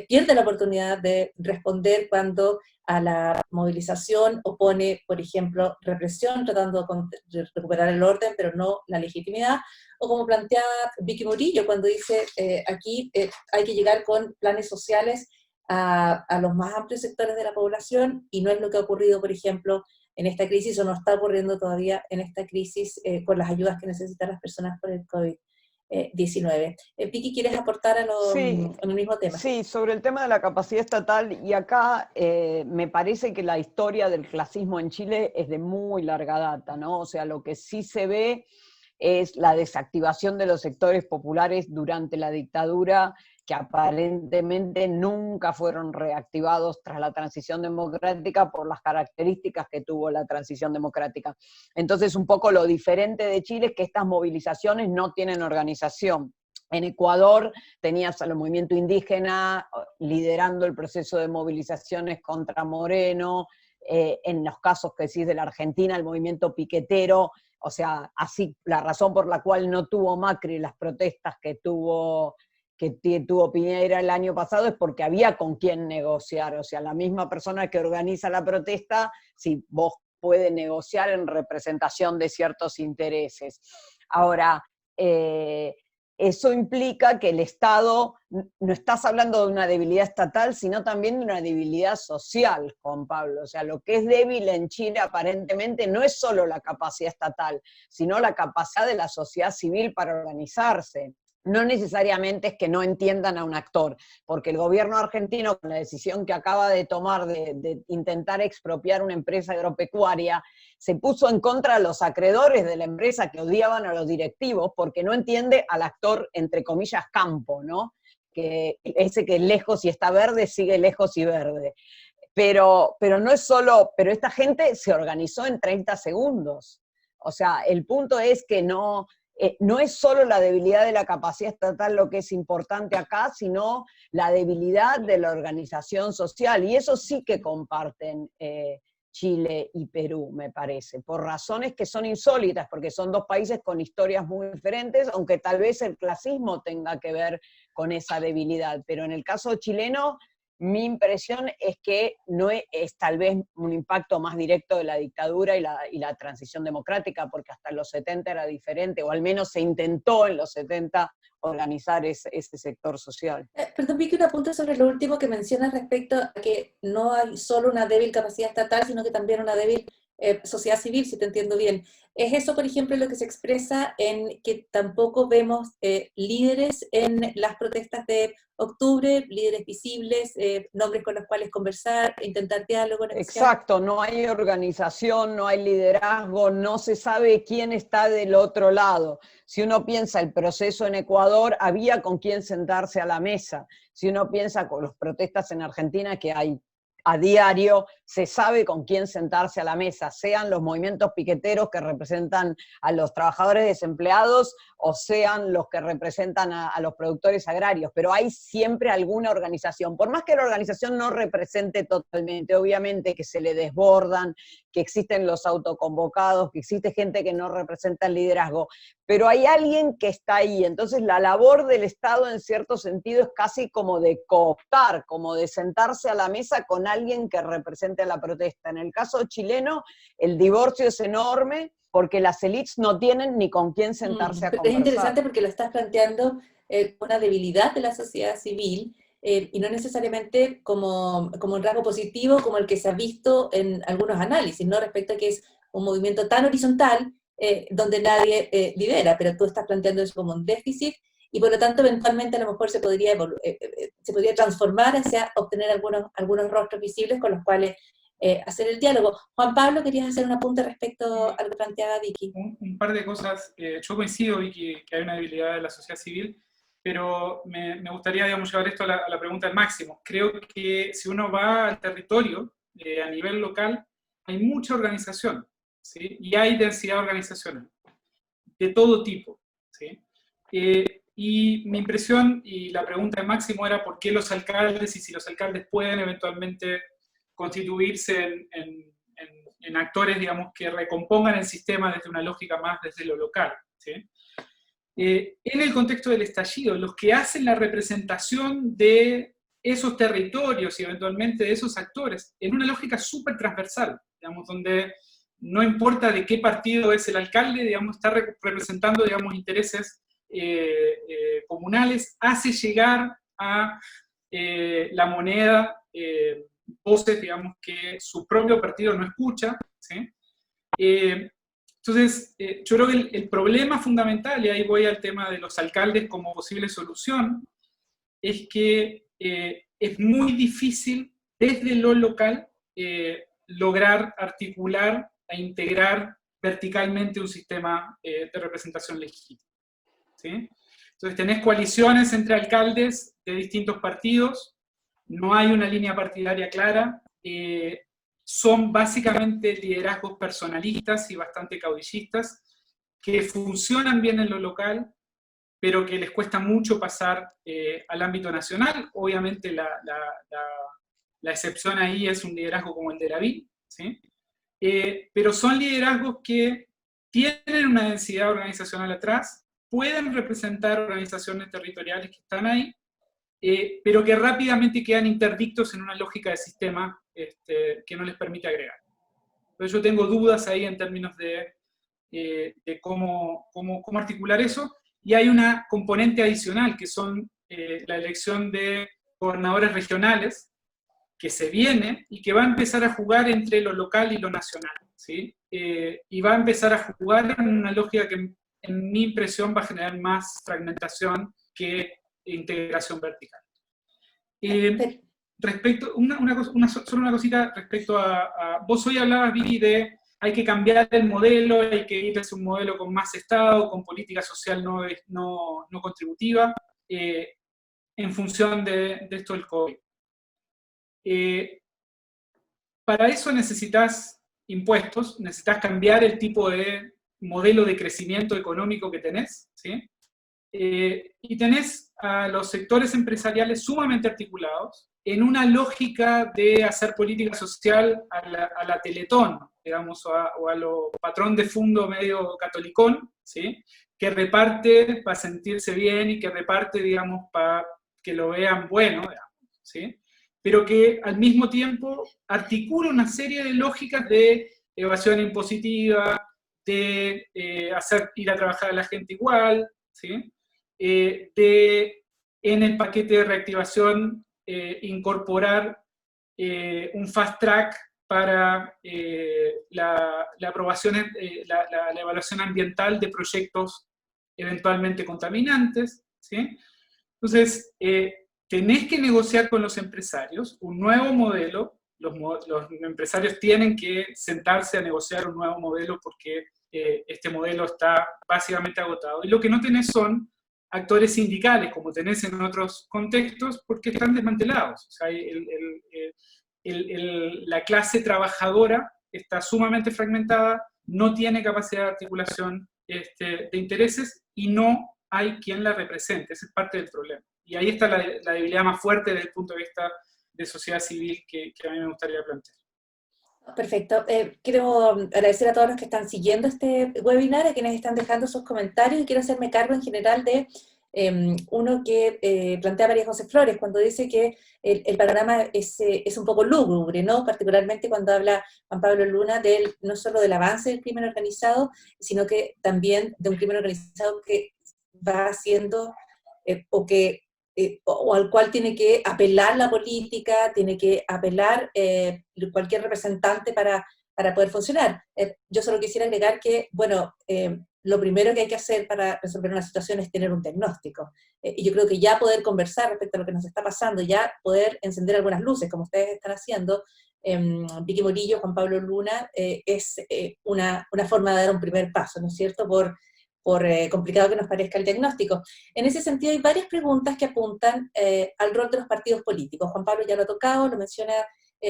pierde la oportunidad de responder cuando a la movilización opone, por ejemplo, represión, tratando de recuperar el orden, pero no la legitimidad, o como plantea Vicky Murillo cuando dice aquí hay que llegar con planes sociales a los más amplios sectores de la población, y no es lo que ha ocurrido, por ejemplo, en esta crisis, o no está ocurriendo todavía en esta crisis con las ayudas que necesitan las personas por el COVID-19. Vicky, ¿quieres aportar Sí, al mismo tema? sí, sobre el tema de la capacidad estatal, y acá me parece que la historia del clasismo en Chile es de muy larga data, ¿no? O sea, lo que sí se ve es la desactivación de los sectores populares durante la dictadura, que aparentemente nunca fueron reactivados tras la transición democrática por las características que tuvo la transición democrática. Entonces, un poco lo diferente de Chile es que estas movilizaciones no tienen organización. En Ecuador tenías al movimiento indígena liderando el proceso de movilizaciones contra Moreno, en los casos que decís de la Argentina, el movimiento piquetero, o sea, así la razón por la cual no tuvo Macri las protestas que tuvo Piñera el año pasado es porque había con quién negociar, o sea, la misma persona que organiza la protesta, si vos puede negociar en representación de ciertos intereses. Ahora, eso implica que el Estado, no estás hablando de una debilidad estatal, sino también de una debilidad social, Juan Pablo. O sea, lo que es débil en Chile aparentemente no es solo la capacidad estatal, sino la capacidad de la sociedad civil para organizarse. No necesariamente es que no entiendan a un actor, porque el gobierno argentino, con la decisión que acaba de tomar de intentar expropiar una empresa agropecuaria, se puso en contra de los acreedores de la empresa que odiaban a los directivos, porque no entiende al actor, entre comillas, campo, ¿no? Que ese que lejos y está verde, sigue lejos y verde. Pero no es solo, pero esta gente se organizó en 30 segundos. O sea, el punto es que no es solo la debilidad de la capacidad estatal lo que es importante acá, sino la debilidad de la organización social, y eso sí que comparten Chile y Perú, me parece, por razones que son insólitas, porque son dos países con historias muy diferentes, aunque tal vez el clasismo tenga que ver con esa debilidad, pero en el caso chileno, mi impresión es que no es tal vez un impacto más directo de la dictadura y la transición democrática, porque hasta los 70 era diferente, o al menos se intentó en los 70 organizar ese sector social. Perdón, Vicky, un apunte sobre lo último que mencionas respecto a que no hay solo una débil capacidad estatal, sino que también una débil sociedad civil, si te entiendo bien. ¿Es eso, por ejemplo, lo que se expresa en que tampoco vemos líderes en las protestas de octubre, líderes visibles, nombres con los cuales conversar, intentar diálogo, negociar? Exacto, no hay organización, no hay liderazgo, no se sabe quién está del otro lado. Si uno piensa el proceso en Ecuador, había con quién sentarse a la mesa. Si uno piensa con las protestas en Argentina, que hay a diario, se sabe con quién sentarse a la mesa, sean los movimientos piqueteros que representan a los trabajadores desempleados o sean los que representan a los productores agrarios, pero hay siempre alguna organización, por más que la organización no represente totalmente, obviamente que se le desbordan, que existen los autoconvocados, que existe gente que no representa el liderazgo, pero hay alguien que está ahí. Entonces la labor del Estado en cierto sentido es casi como de cooptar, como de sentarse a la mesa con alguien que represente a la protesta. En el caso chileno, el divorcio es enorme porque las élites no tienen ni con quién sentarse a conversar. Es interesante porque lo estás planteando una debilidad de la sociedad civil, y no necesariamente como un rasgo positivo como el que se ha visto en algunos análisis, ¿no? Respecto a que es un movimiento tan horizontal donde nadie lidera, pero tú estás planteando eso como un déficit, y por lo tanto eventualmente a lo mejor se podría transformar hacia obtener algunos rostros visibles con los cuales hacer el diálogo. Juan Pablo, ¿querías hacer un apunte respecto a lo que planteaba Vicky? Un par de cosas. Yo coincido, Vicky, que hay una debilidad de la sociedad civil, pero me gustaría, digamos, llevar esto a la pregunta del Máximo. Creo que si uno va al territorio, a nivel local, hay mucha organización, ¿sí? Y hay densidad organizacional, de todo tipo, ¿sí? Y mi impresión, y la pregunta de Máximo era por qué los alcaldes, y si los alcaldes pueden eventualmente constituirse en actores, digamos, que recompongan el sistema desde una lógica más desde lo local, ¿sí? En el contexto del estallido, los que hacen la representación de esos territorios y eventualmente de esos actores, en una lógica súper transversal, digamos, donde no importa de qué partido es el alcalde, digamos, está representando, digamos, intereses comunales, hace llegar a la moneda voces, digamos, que su propio partido no escucha, ¿sí? Entonces, yo creo que el problema fundamental, y ahí voy al tema de los alcaldes como posible solución, es que es muy difícil desde lo local lograr articular e integrar verticalmente un sistema de representación legítima, ¿sí? Entonces tenés coaliciones entre alcaldes de distintos partidos, no hay una línea partidaria clara, son básicamente liderazgos personalistas y bastante caudillistas, que funcionan bien en lo local, pero que les cuesta mucho pasar al ámbito nacional. Obviamente la excepción ahí es un liderazgo como el de Lavín, ¿sí? Pero son liderazgos que tienen una densidad organizacional atrás, pueden representar organizaciones territoriales que están ahí, pero que rápidamente quedan interdictos en una lógica de sistema que no les permite agregar. Entonces yo tengo dudas ahí en términos de cómo articular eso, y hay una componente adicional, que son la elección de gobernadores regionales, que se viene y que va a empezar a jugar entre lo local y lo nacional, ¿sí? Y va a empezar a jugar en una lógica que, en mi impresión, va a generar más fragmentación que integración vertical. Respecto, solo una cosita respecto vos hoy hablabas, Vivi, de hay que cambiar el modelo, hay que ir hacia un modelo con más Estado, con política social no contributiva, en función de esto del COVID. Para eso necesitas impuestos, necesitas cambiar el tipo de modelo de crecimiento económico que tenés, ¿sí? Y tenés a los sectores empresariales sumamente articulados, en una lógica de hacer política social a la Teletón, digamos, o a lo patrón de fondo medio catolicón, ¿sí? Que reparte para sentirse bien y que reparte, digamos, para que lo vean bueno, digamos, ¿sí? Pero que al mismo tiempo articula una serie de lógicas de evasión impositiva, de hacer ir a trabajar a la gente igual, ¿sí? En el paquete de reactivación incorporar un fast track para la aprobación, la evaluación ambiental de proyectos eventualmente contaminantes, ¿sí? Entonces, tenés que negociar con los empresarios un nuevo modelo, los empresarios tienen que sentarse a negociar un nuevo modelo porque este modelo está básicamente agotado, y lo que no tenés son actores sindicales, como tenés en otros contextos, porque están desmantelados. O sea, la clase trabajadora está sumamente fragmentada, no tiene capacidad de articulación de intereses y no hay quien la represente. Ese es parte del problema. Y ahí está la debilidad más fuerte desde el punto de vista de sociedad civil que a mí me gustaría plantear. Perfecto. Quiero agradecer a todos los que están siguiendo este webinar, a quienes están dejando sus comentarios, y quiero hacerme cargo en general de uno que plantea María José Flores, cuando dice que el panorama es un poco lúgubre, ¿no? Particularmente cuando habla Juan Pablo Luna no solo del avance del crimen organizado, sino que también de un crimen organizado que va haciendo o al cual tiene que apelar la política, tiene que apelar cualquier representante para poder funcionar. Yo solo quisiera agregar que, bueno, lo primero que hay que hacer para resolver una situación es tener un diagnóstico. Y yo creo que ya poder conversar respecto a lo que nos está pasando, ya poder encender algunas luces, como ustedes están haciendo, Vicky Morillo, Juan Pablo Luna, es una forma de dar un primer paso, ¿no es cierto?, por complicado que nos parezca el diagnóstico. En ese sentido hay varias preguntas que apuntan al rol de los partidos políticos. Juan Pablo ya lo ha tocado, lo menciona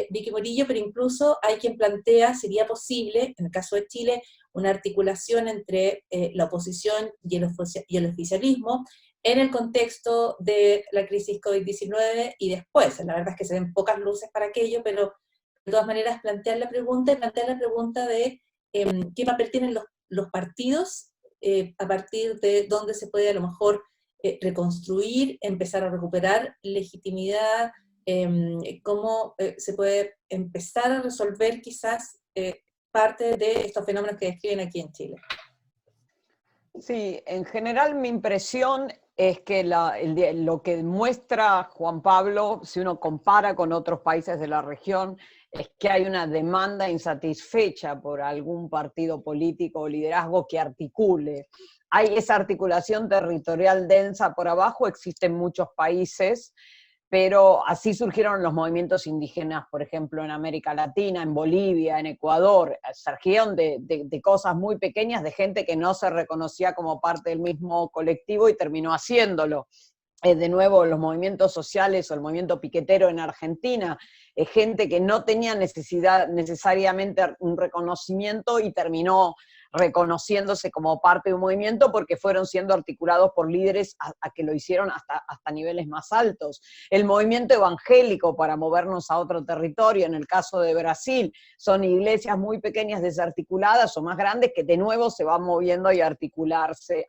Vicky Morillo, pero incluso hay quien plantea, sería posible, en el caso de Chile, una articulación entre la oposición y el oficialismo en el contexto de la crisis COVID-19 y después. La verdad es que se ven pocas luces para aquello, pero de todas maneras plantear la pregunta de qué papel tienen los partidos a partir de dónde se puede a lo mejor reconstruir, empezar a recuperar legitimidad, cómo se puede empezar a resolver quizás parte de estos fenómenos que describen aquí en Chile. Sí, en general mi impresión es que lo que muestra Juan Pablo, si uno compara con otros países de la región, es que hay una demanda insatisfecha por algún partido político o liderazgo que articule. Hay esa articulación territorial densa por abajo, existe en muchos países, pero así surgieron los movimientos indígenas, por ejemplo, en América Latina, en Bolivia, en Ecuador, surgieron de cosas muy pequeñas, de gente que no se reconocía como parte del mismo colectivo y terminó haciéndolo. De nuevo, los movimientos sociales o el movimiento piquetero en Argentina, gente que no tenía necesariamente un reconocimiento y terminó reconociéndose como parte de un movimiento porque fueron siendo articulados por líderes a que lo hicieron hasta niveles más altos. El movimiento evangélico para movernos a otro territorio, en el caso de Brasil, son iglesias muy pequeñas desarticuladas o más grandes que de nuevo se van moviendo y articularse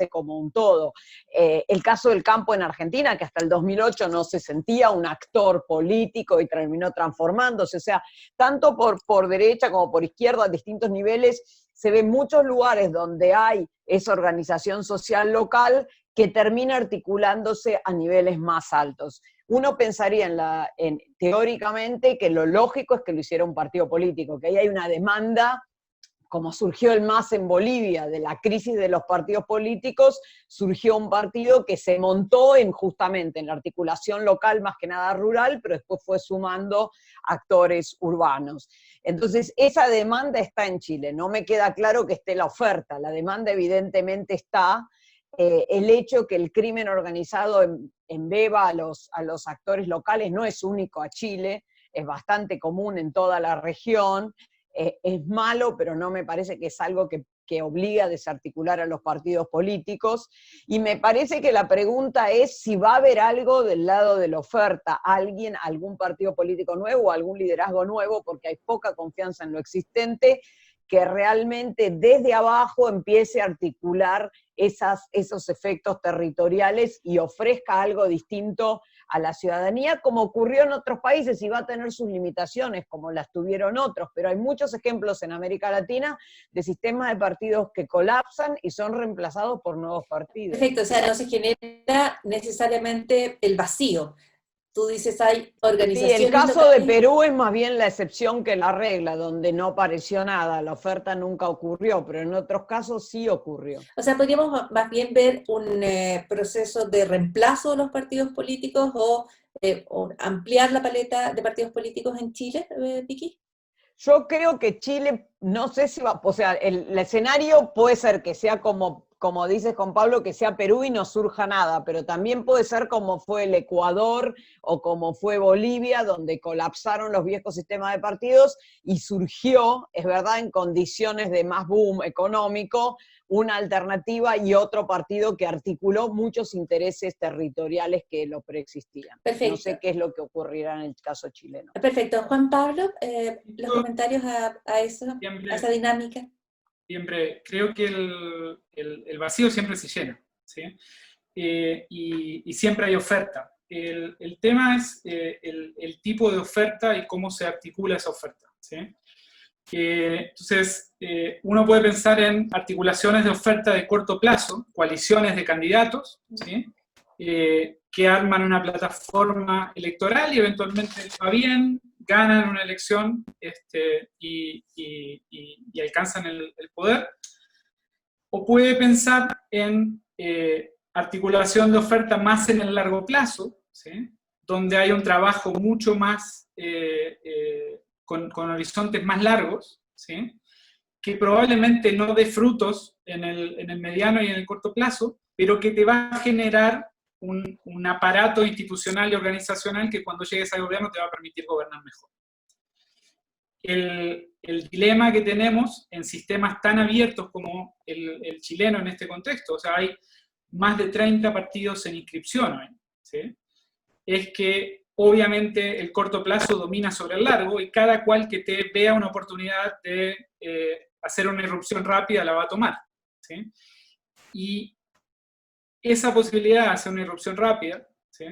como un todo. El caso del campo en Argentina, que hasta el 2008 no se sentía un actor político y terminó transformándose, o sea, tanto por derecha como por izquierda, a distintos niveles, se ven muchos lugares donde hay esa organización social local que termina articulándose a niveles más altos. Uno pensaría teóricamente que lo lógico es que lo hiciera un partido político, que ahí hay una demanda, como surgió el MAS en Bolivia, de la crisis de los partidos políticos, surgió un partido que se montó justamente en la articulación local, más que nada rural, pero después fue sumando actores urbanos. Entonces, esa demanda está en Chile. No me queda claro que esté la oferta. La demanda evidentemente está. El hecho que el crimen organizado embeba a los actores locales no es único a Chile, es bastante común en toda la región. Es malo, pero no me parece que es algo que que obliga a desarticular a los partidos políticos, y me parece que la pregunta es si va a haber algo del lado de la oferta, algún partido político nuevo, algún liderazgo nuevo, porque hay poca confianza en lo existente, que realmente desde abajo empiece a articular esos efectos territoriales y ofrezca algo distinto a la ciudadanía, como ocurrió en otros países, y va a tener sus limitaciones, como las tuvieron otros, pero hay muchos ejemplos en América Latina de sistemas de partidos que colapsan y son reemplazados por nuevos partidos. Perfecto, o sea, no se genera necesariamente el vacío. Tú dices, hay organizaciones. Sí, el caso locales. de Perú es más bien la excepción que la regla, donde no apareció nada, la oferta nunca ocurrió, pero en otros casos sí ocurrió. O sea, podríamos más bien ver un proceso de reemplazo de los partidos políticos o ampliar la paleta de partidos políticos en Chile, Vicky. Yo creo que Chile, no sé si va, o sea, el escenario puede ser que sea como dices con Pablo, que sea Perú y no surja nada, pero también puede ser como fue el Ecuador o como fue Bolivia, donde colapsaron los viejos sistemas de partidos y surgió, es verdad, en condiciones de más boom económico, una alternativa y otro partido que articuló muchos intereses territoriales que lo preexistían. Perfecto. No sé qué es lo que ocurrirá en el caso chileno. Perfecto. Juan Pablo, los comentarios a esa dinámica. Siempre, creo que el vacío siempre se llena, ¿sí? Y siempre hay oferta. El tema es el tipo de oferta y cómo se articula esa oferta, ¿sí? Entonces, uno puede pensar en articulaciones de oferta de corto plazo, coaliciones de candidatos, ¿sí? Que arman una plataforma electoral y eventualmente va bien, ganan una elección y alcanzan el poder. O puede pensar en articulación de oferta más en el largo plazo, ¿sí? Donde hay un trabajo mucho más con horizontes más largos, ¿sí? Que probablemente no dé frutos en el mediano y en el corto plazo, pero que te va a generar un aparato institucional y organizacional que cuando llegues al gobierno te va a permitir gobernar mejor. El dilema que tenemos en sistemas tan abiertos como el chileno en este contexto, o sea, hay más de 30 partidos en inscripción hoy, ¿sí? Es que obviamente el corto plazo domina sobre el largo y cada cual que te vea una oportunidad de hacer una irrupción rápida la va a tomar, ¿sí? Y esa posibilidad de hacer una irrupción rápida, ¿sí?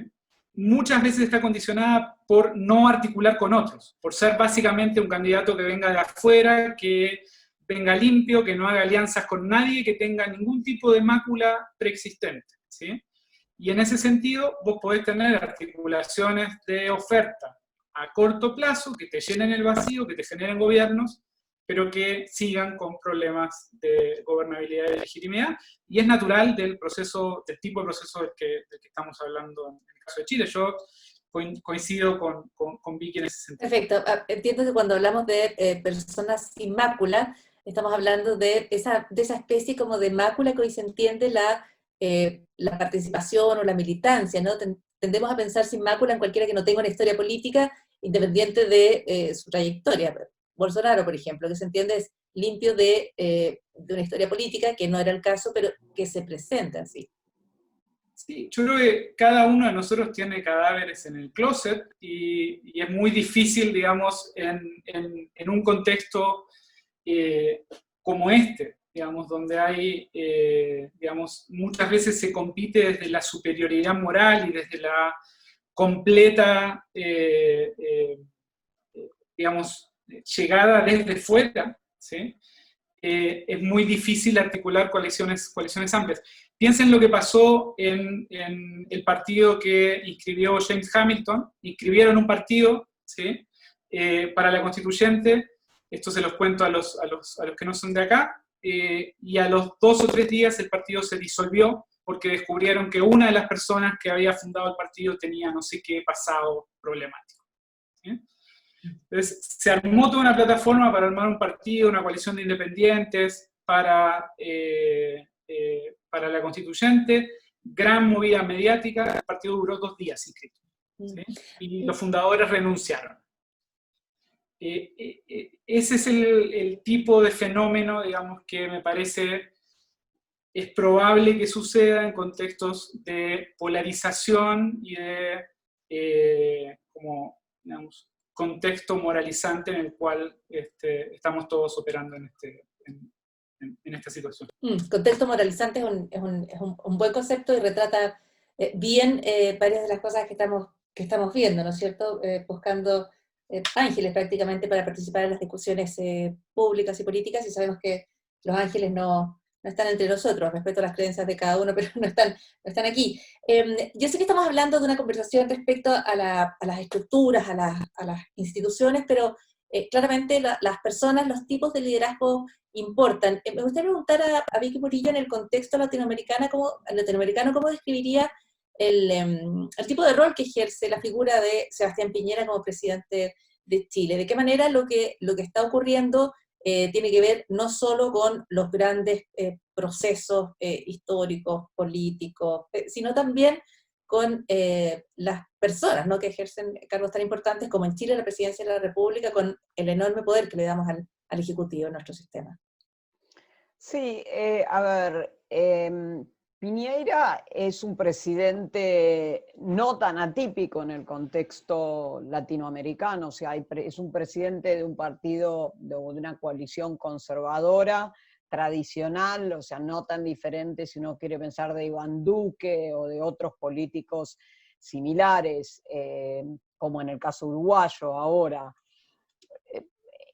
Muchas veces está condicionada por no articular con otros, por ser básicamente un candidato que venga de afuera, que venga limpio, que no haga alianzas con nadie, que tenga ningún tipo de mácula preexistente, ¿sí? Y en ese sentido, vos podés tener articulaciones de oferta a corto plazo que te llenen el vacío, que te generen gobiernos, pero que sigan con problemas de gobernabilidad y de legitimidad, y es natural del proceso, del tipo de proceso del que estamos hablando en el caso de Chile. Yo coincido con Vicky en ese sentido. Perfecto. Entiendo que cuando hablamos de personas sin mácula, estamos hablando de esa especie como de mácula que hoy se entiende la participación o la militancia, ¿no? Tendemos a pensar sin mácula en cualquiera que no tenga una historia política independiente de su trayectoria. Bolsonaro, por ejemplo, que se entiende es limpio de una historia política, que no era el caso, pero que se presenta así. Sí, yo creo que cada uno de nosotros tiene cadáveres en el closet y es muy difícil, digamos, en un contexto como este, digamos, donde hay, digamos, muchas veces se compite desde la superioridad moral y desde la completa, digamos, llegada desde fuera, ¿sí? Es muy difícil articular coaliciones amplias. Piensen lo que pasó en el partido que inscribió James Hamilton. Inscribieron un partido, ¿sí? Para la constituyente, esto se los cuento a los que no son de acá, y a los 2 o 3 días el partido se disolvió porque descubrieron que una de las personas que había fundado el partido tenía no sé qué pasado problemático, ¿sí? Entonces, se armó toda una plataforma para armar un partido, una coalición de independientes para la constituyente, gran movida mediática, el partido duró 2 días inscrito, ¿sí? Y los fundadores renunciaron. ese es el tipo de fenómeno, digamos, que me parece es probable que suceda en contextos de polarización y de, como, digamos, contexto moralizante en el cual estamos todos operando en esta situación. Contexto moralizante es un buen concepto y retrata bien varias de las cosas que estamos viendo, ¿no es cierto? Buscando ángeles prácticamente para participar en las discusiones públicas y políticas, y sabemos que los ángeles no están entre nosotros, respeto a las creencias de cada uno, pero no están aquí. Yo sé que estamos hablando de una conversación respecto a las estructuras, a las instituciones, pero claramente las personas, los tipos de liderazgo importan. Me gustaría preguntar a Vicky Murillo, en el contexto latinoamericano, ¿cómo describiría el tipo de rol que ejerce la figura de Sebastián Piñera como presidente de Chile? ¿De qué manera lo que está ocurriendo tiene que ver no solo con los grandes procesos históricos, políticos, sino también con las personas, ¿no?, que ejercen cargos tan importantes como en Chile la presidencia de la República, con el enorme poder que le damos al Ejecutivo en nuestro sistema? Sí, a ver, Piñera es un presidente no tan atípico en el contexto latinoamericano, o sea, es un presidente de un partido, de una coalición conservadora, tradicional, o sea, no tan diferente si uno quiere pensar de Iván Duque o de otros políticos similares, como en el caso uruguayo ahora.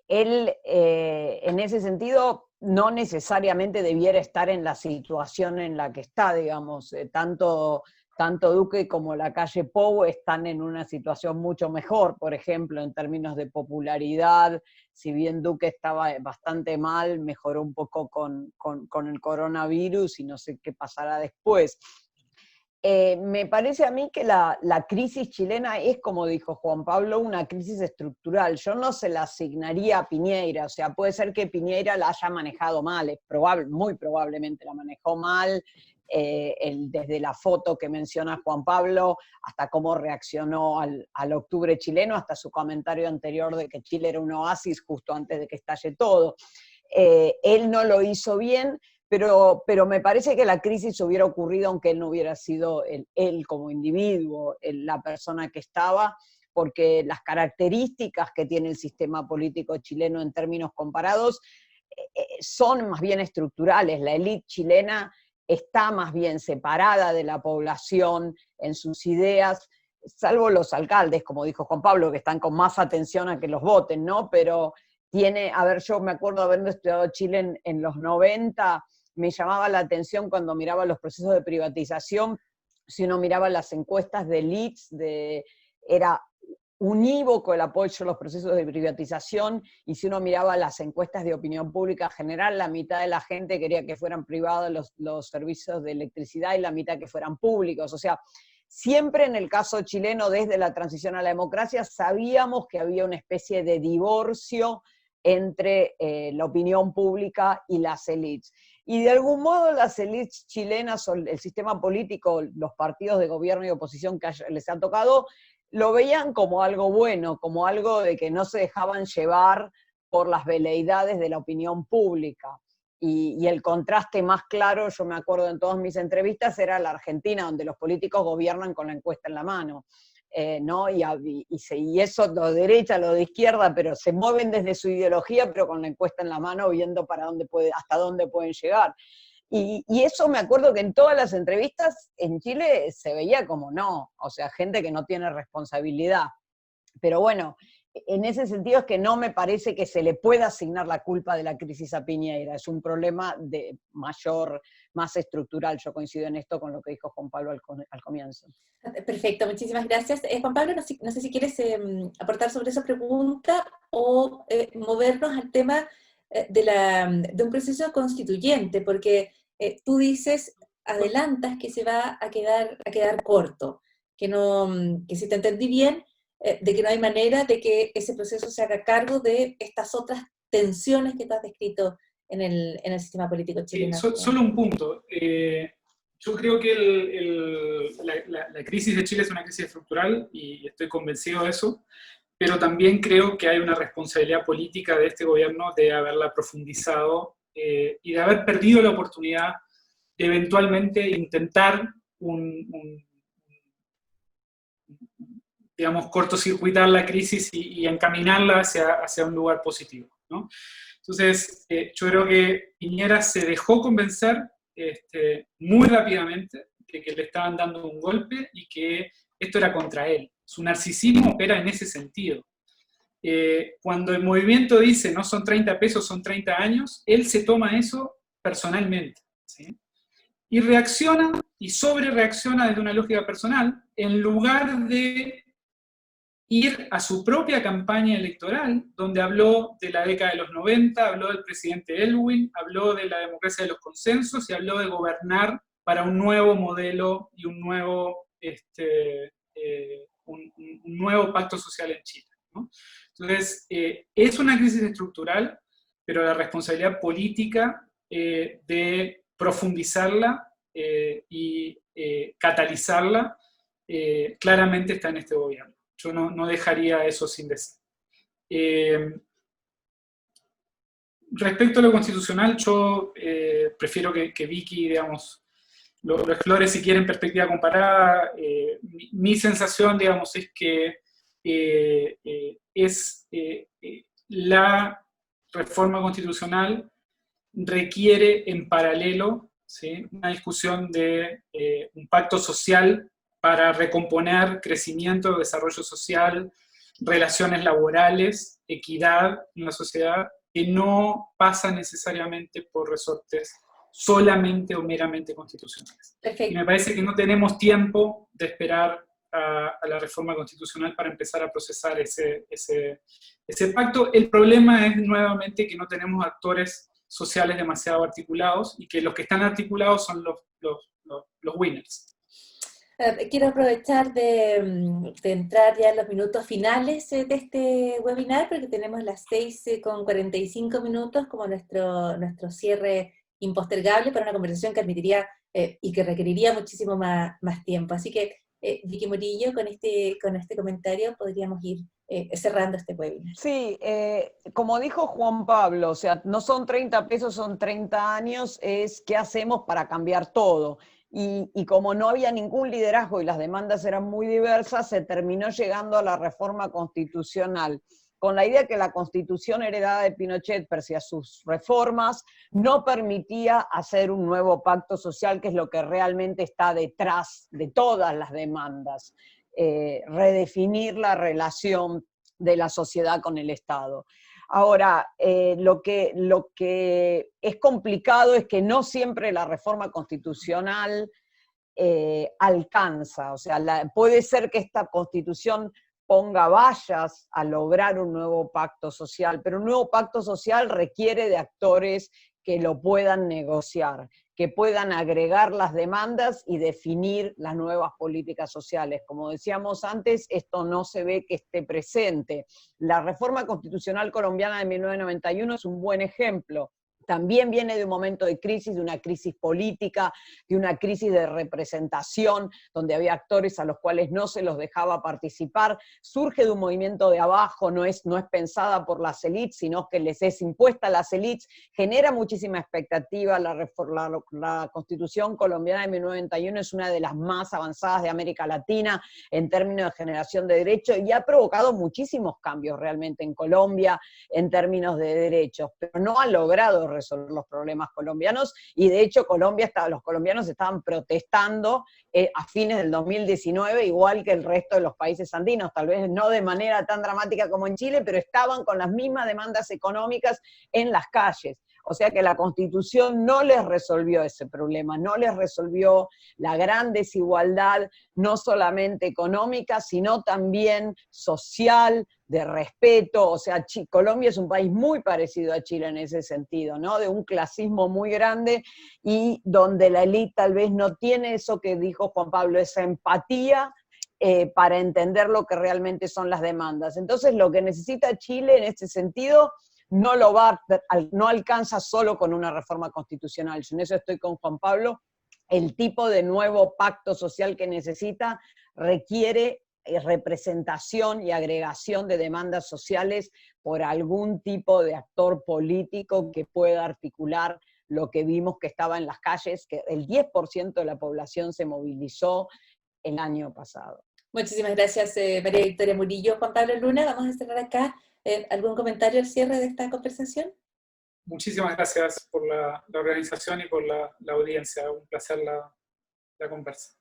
Él, en ese sentido, no necesariamente debiera estar en la situación en la que está, digamos, tanto Duque como la calle Pou están en una situación mucho mejor, por ejemplo, en términos de popularidad. Si bien Duque estaba bastante mal, mejoró un poco con el coronavirus y no sé qué pasará después. Me parece a mí que la crisis chilena es, como dijo Juan Pablo, una crisis estructural. Yo no se la asignaría a Piñera, o sea, puede ser que Piñera la haya manejado mal, es probable, muy probablemente la manejó mal, desde la foto que menciona Juan Pablo, hasta cómo reaccionó al octubre chileno, hasta su comentario anterior de que Chile era un oasis justo antes de que estalle todo. Él no lo hizo bien, pero me parece que la crisis hubiera ocurrido aunque él no hubiera sido él como individuo, la persona que estaba, porque las características que tiene el sistema político chileno en términos comparados son más bien estructurales. La élite chilena está más bien separada de la población en sus ideas, salvo los alcaldes, como dijo Juan Pablo, que están con más atención a que los voten, ¿no? Pero yo me acuerdo habiendo estudiado Chile en los 90, me llamaba la atención cuando miraba los procesos de privatización, si uno miraba las encuestas de Leeds, era unívoco el apoyo a los procesos de privatización, y si uno miraba las encuestas de opinión pública general, la mitad de la gente quería que fueran privados los servicios de electricidad y la mitad que fueran públicos. O sea, siempre en el caso chileno, desde la transición a la democracia, sabíamos que había una especie de divorcio entre la opinión pública y las élites. Y de algún modo las élites chilenas, o el sistema político, los partidos de gobierno y oposición que les ha tocado, lo veían como algo bueno, como algo de que no se dejaban llevar por las veleidades de la opinión pública. Y el contraste más claro, yo me acuerdo en todas mis entrevistas, era la Argentina, donde los políticos gobiernan con la encuesta en la mano. ¿No? Y eso, lo de derecha, lo de izquierda, pero se mueven desde su ideología, pero con la encuesta en la mano, viendo hasta dónde pueden llegar. Y eso me acuerdo que en todas las entrevistas en Chile se veía como no, o sea, gente que no tiene responsabilidad. Pero bueno, en ese sentido es que no me parece que se le pueda asignar la culpa de la crisis a Piñera, es un problema más estructural. Yo coincido en esto con lo que dijo Juan Pablo al comienzo. Perfecto, muchísimas gracias. Juan Pablo, no sé si quieres aportar sobre esa pregunta o movernos al tema de un proceso constituyente, porque tú dices, adelantas que se va a quedar corto, que si te entendí bien, de que no hay manera de que ese proceso se haga cargo de estas otras tensiones que tú has descrito en el sistema político chileno. Solo un punto. Yo creo que la crisis de Chile es una crisis estructural y estoy convencido de eso, pero también creo que hay una responsabilidad política de este gobierno de haberla profundizado y de haber perdido la oportunidad de eventualmente intentar digamos, cortocircuitar la crisis y encaminarla hacia un lugar positivo, ¿no? Entonces, yo creo que Piñera se dejó convencer muy rápidamente de que le estaban dando un golpe y que esto era contra él. Su narcisismo opera en ese sentido. Cuando el movimiento dice no son 30 pesos, son 30 años, él se toma eso personalmente, ¿sí? Y reacciona y sobre reacciona desde una lógica personal, en lugar de ir a su propia campaña electoral, donde habló de la década de los 90, habló del presidente Elwin, habló de la democracia de los consensos y habló de gobernar para un nuevo modelo y un nuevo, un nuevo pacto social en Chile, ¿no? Entonces, es una crisis estructural, pero la responsabilidad política de profundizarla y catalizarla claramente está en este gobierno. Yo no dejaría eso sin decir. Respecto a lo constitucional, yo prefiero que Vicky, digamos, lo explore si quiere en perspectiva comparada. Mi sensación, digamos, es que la reforma constitucional requiere en paralelo, ¿sí?, una discusión de un pacto social para recomponer crecimiento, desarrollo social, relaciones laborales, equidad en la sociedad, que no pasa necesariamente por resortes solamente o meramente constitucionales. Perfecto. Y me parece que no tenemos tiempo de esperar a la reforma constitucional para empezar a procesar ese pacto. El problema es nuevamente que no tenemos actores sociales demasiado articulados y que los que están articulados son los winners. Quiero aprovechar de entrar ya en los minutos finales de este webinar, porque tenemos las 6:45 como nuestro cierre impostergable para una conversación que admitiría y que requeriría muchísimo más tiempo. Así que, Vicky Murillo, con este comentario podríamos ir cerrando este webinar. Sí, como dijo Juan Pablo, o sea, no son 30 pesos, son 30 años, es qué hacemos para cambiar todo. Y como no había ningún liderazgo y las demandas eran muy diversas, se terminó llegando a la reforma constitucional, con la idea que la constitución heredada de Pinochet, pese a sus reformas, no permitía hacer un nuevo pacto social, que es lo que realmente está detrás de todas las demandas, redefinir la relación de la sociedad con el Estado. Ahora, lo que es complicado es que no siempre la reforma constitucional alcanza, o sea, puede ser que esta constitución ponga vallas a lograr un nuevo pacto social, pero un nuevo pacto social requiere de actores que lo puedan negociar, que puedan agregar las demandas y definir las nuevas políticas sociales. Como decíamos antes, esto no se ve que esté presente. La reforma constitucional colombiana de 1991 es un buen ejemplo. También viene de un momento de crisis, de una crisis política, de una crisis de representación, donde había actores a los cuales no se los dejaba participar. Surge de un movimiento de abajo, no es pensada por las élites, sino que les es impuesta a las élites. Genera muchísima expectativa. La Constitución colombiana de 1991 es una de las más avanzadas de América Latina en términos de generación de derechos y ha provocado muchísimos cambios realmente en Colombia en términos de derechos, pero no ha logrado resolver los problemas colombianos, y de hecho los colombianos estaban protestando a fines del 2019, igual que el resto de los países andinos, tal vez no de manera tan dramática como en Chile, pero estaban con las mismas demandas económicas en las calles. O sea que la Constitución no les resolvió ese problema, no les resolvió la gran desigualdad, no solamente económica, sino también social, de respeto. O sea, Colombia es un país muy parecido a Chile en ese sentido, ¿no? De un clasismo muy grande y donde la élite tal vez no tiene eso que dijo Juan Pablo, esa empatía para entender lo que realmente son las demandas. Entonces, lo que necesita Chile en este sentido no alcanza solo con una reforma constitucional. Yo en eso estoy con Juan Pablo. El tipo de nuevo pacto social que necesita requiere representación y agregación de demandas sociales por algún tipo de actor político que pueda articular lo que vimos que estaba en las calles, que el 10% de la población se movilizó el año pasado. Muchísimas gracias, María Victoria Murillo. Juan Pablo Luna, vamos a cerrar acá. ¿Algún comentario al cierre de esta conversación? Muchísimas gracias por la organización y por la audiencia. Un placer la conversa.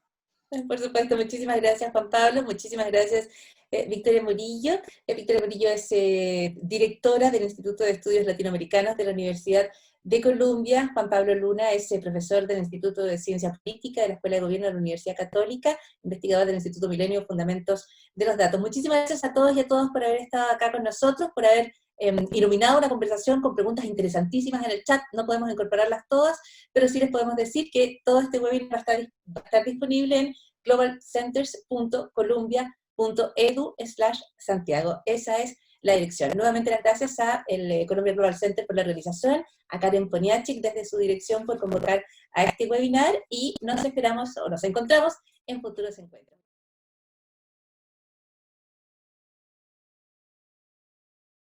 Por supuesto, muchísimas gracias Juan Pablo, muchísimas gracias Victoria Murillo. Victoria Murillo es directora del Instituto de Estudios Latinoamericanos de la Universidad de Columbia. Juan Pablo Luna es profesor del Instituto de Ciencia Política de la Escuela de Gobierno de la Universidad Católica, investigador del Instituto Milenio Fundamentos de los Datos. Muchísimas gracias a todos y a todas por haber estado acá con nosotros, por haber iluminado una conversación con preguntas interesantísimas en el chat. No podemos incorporarlas todas, pero sí les podemos decir que todo este webinar va a estar disponible en globalcenters.columbia.edu/Santiago. Esa es la dirección. Nuevamente las gracias a el Columbia Global Center por la realización, a Karen Poniachik desde su dirección por convocar a este webinar, y nos esperamos o nos encontramos en futuros encuentros.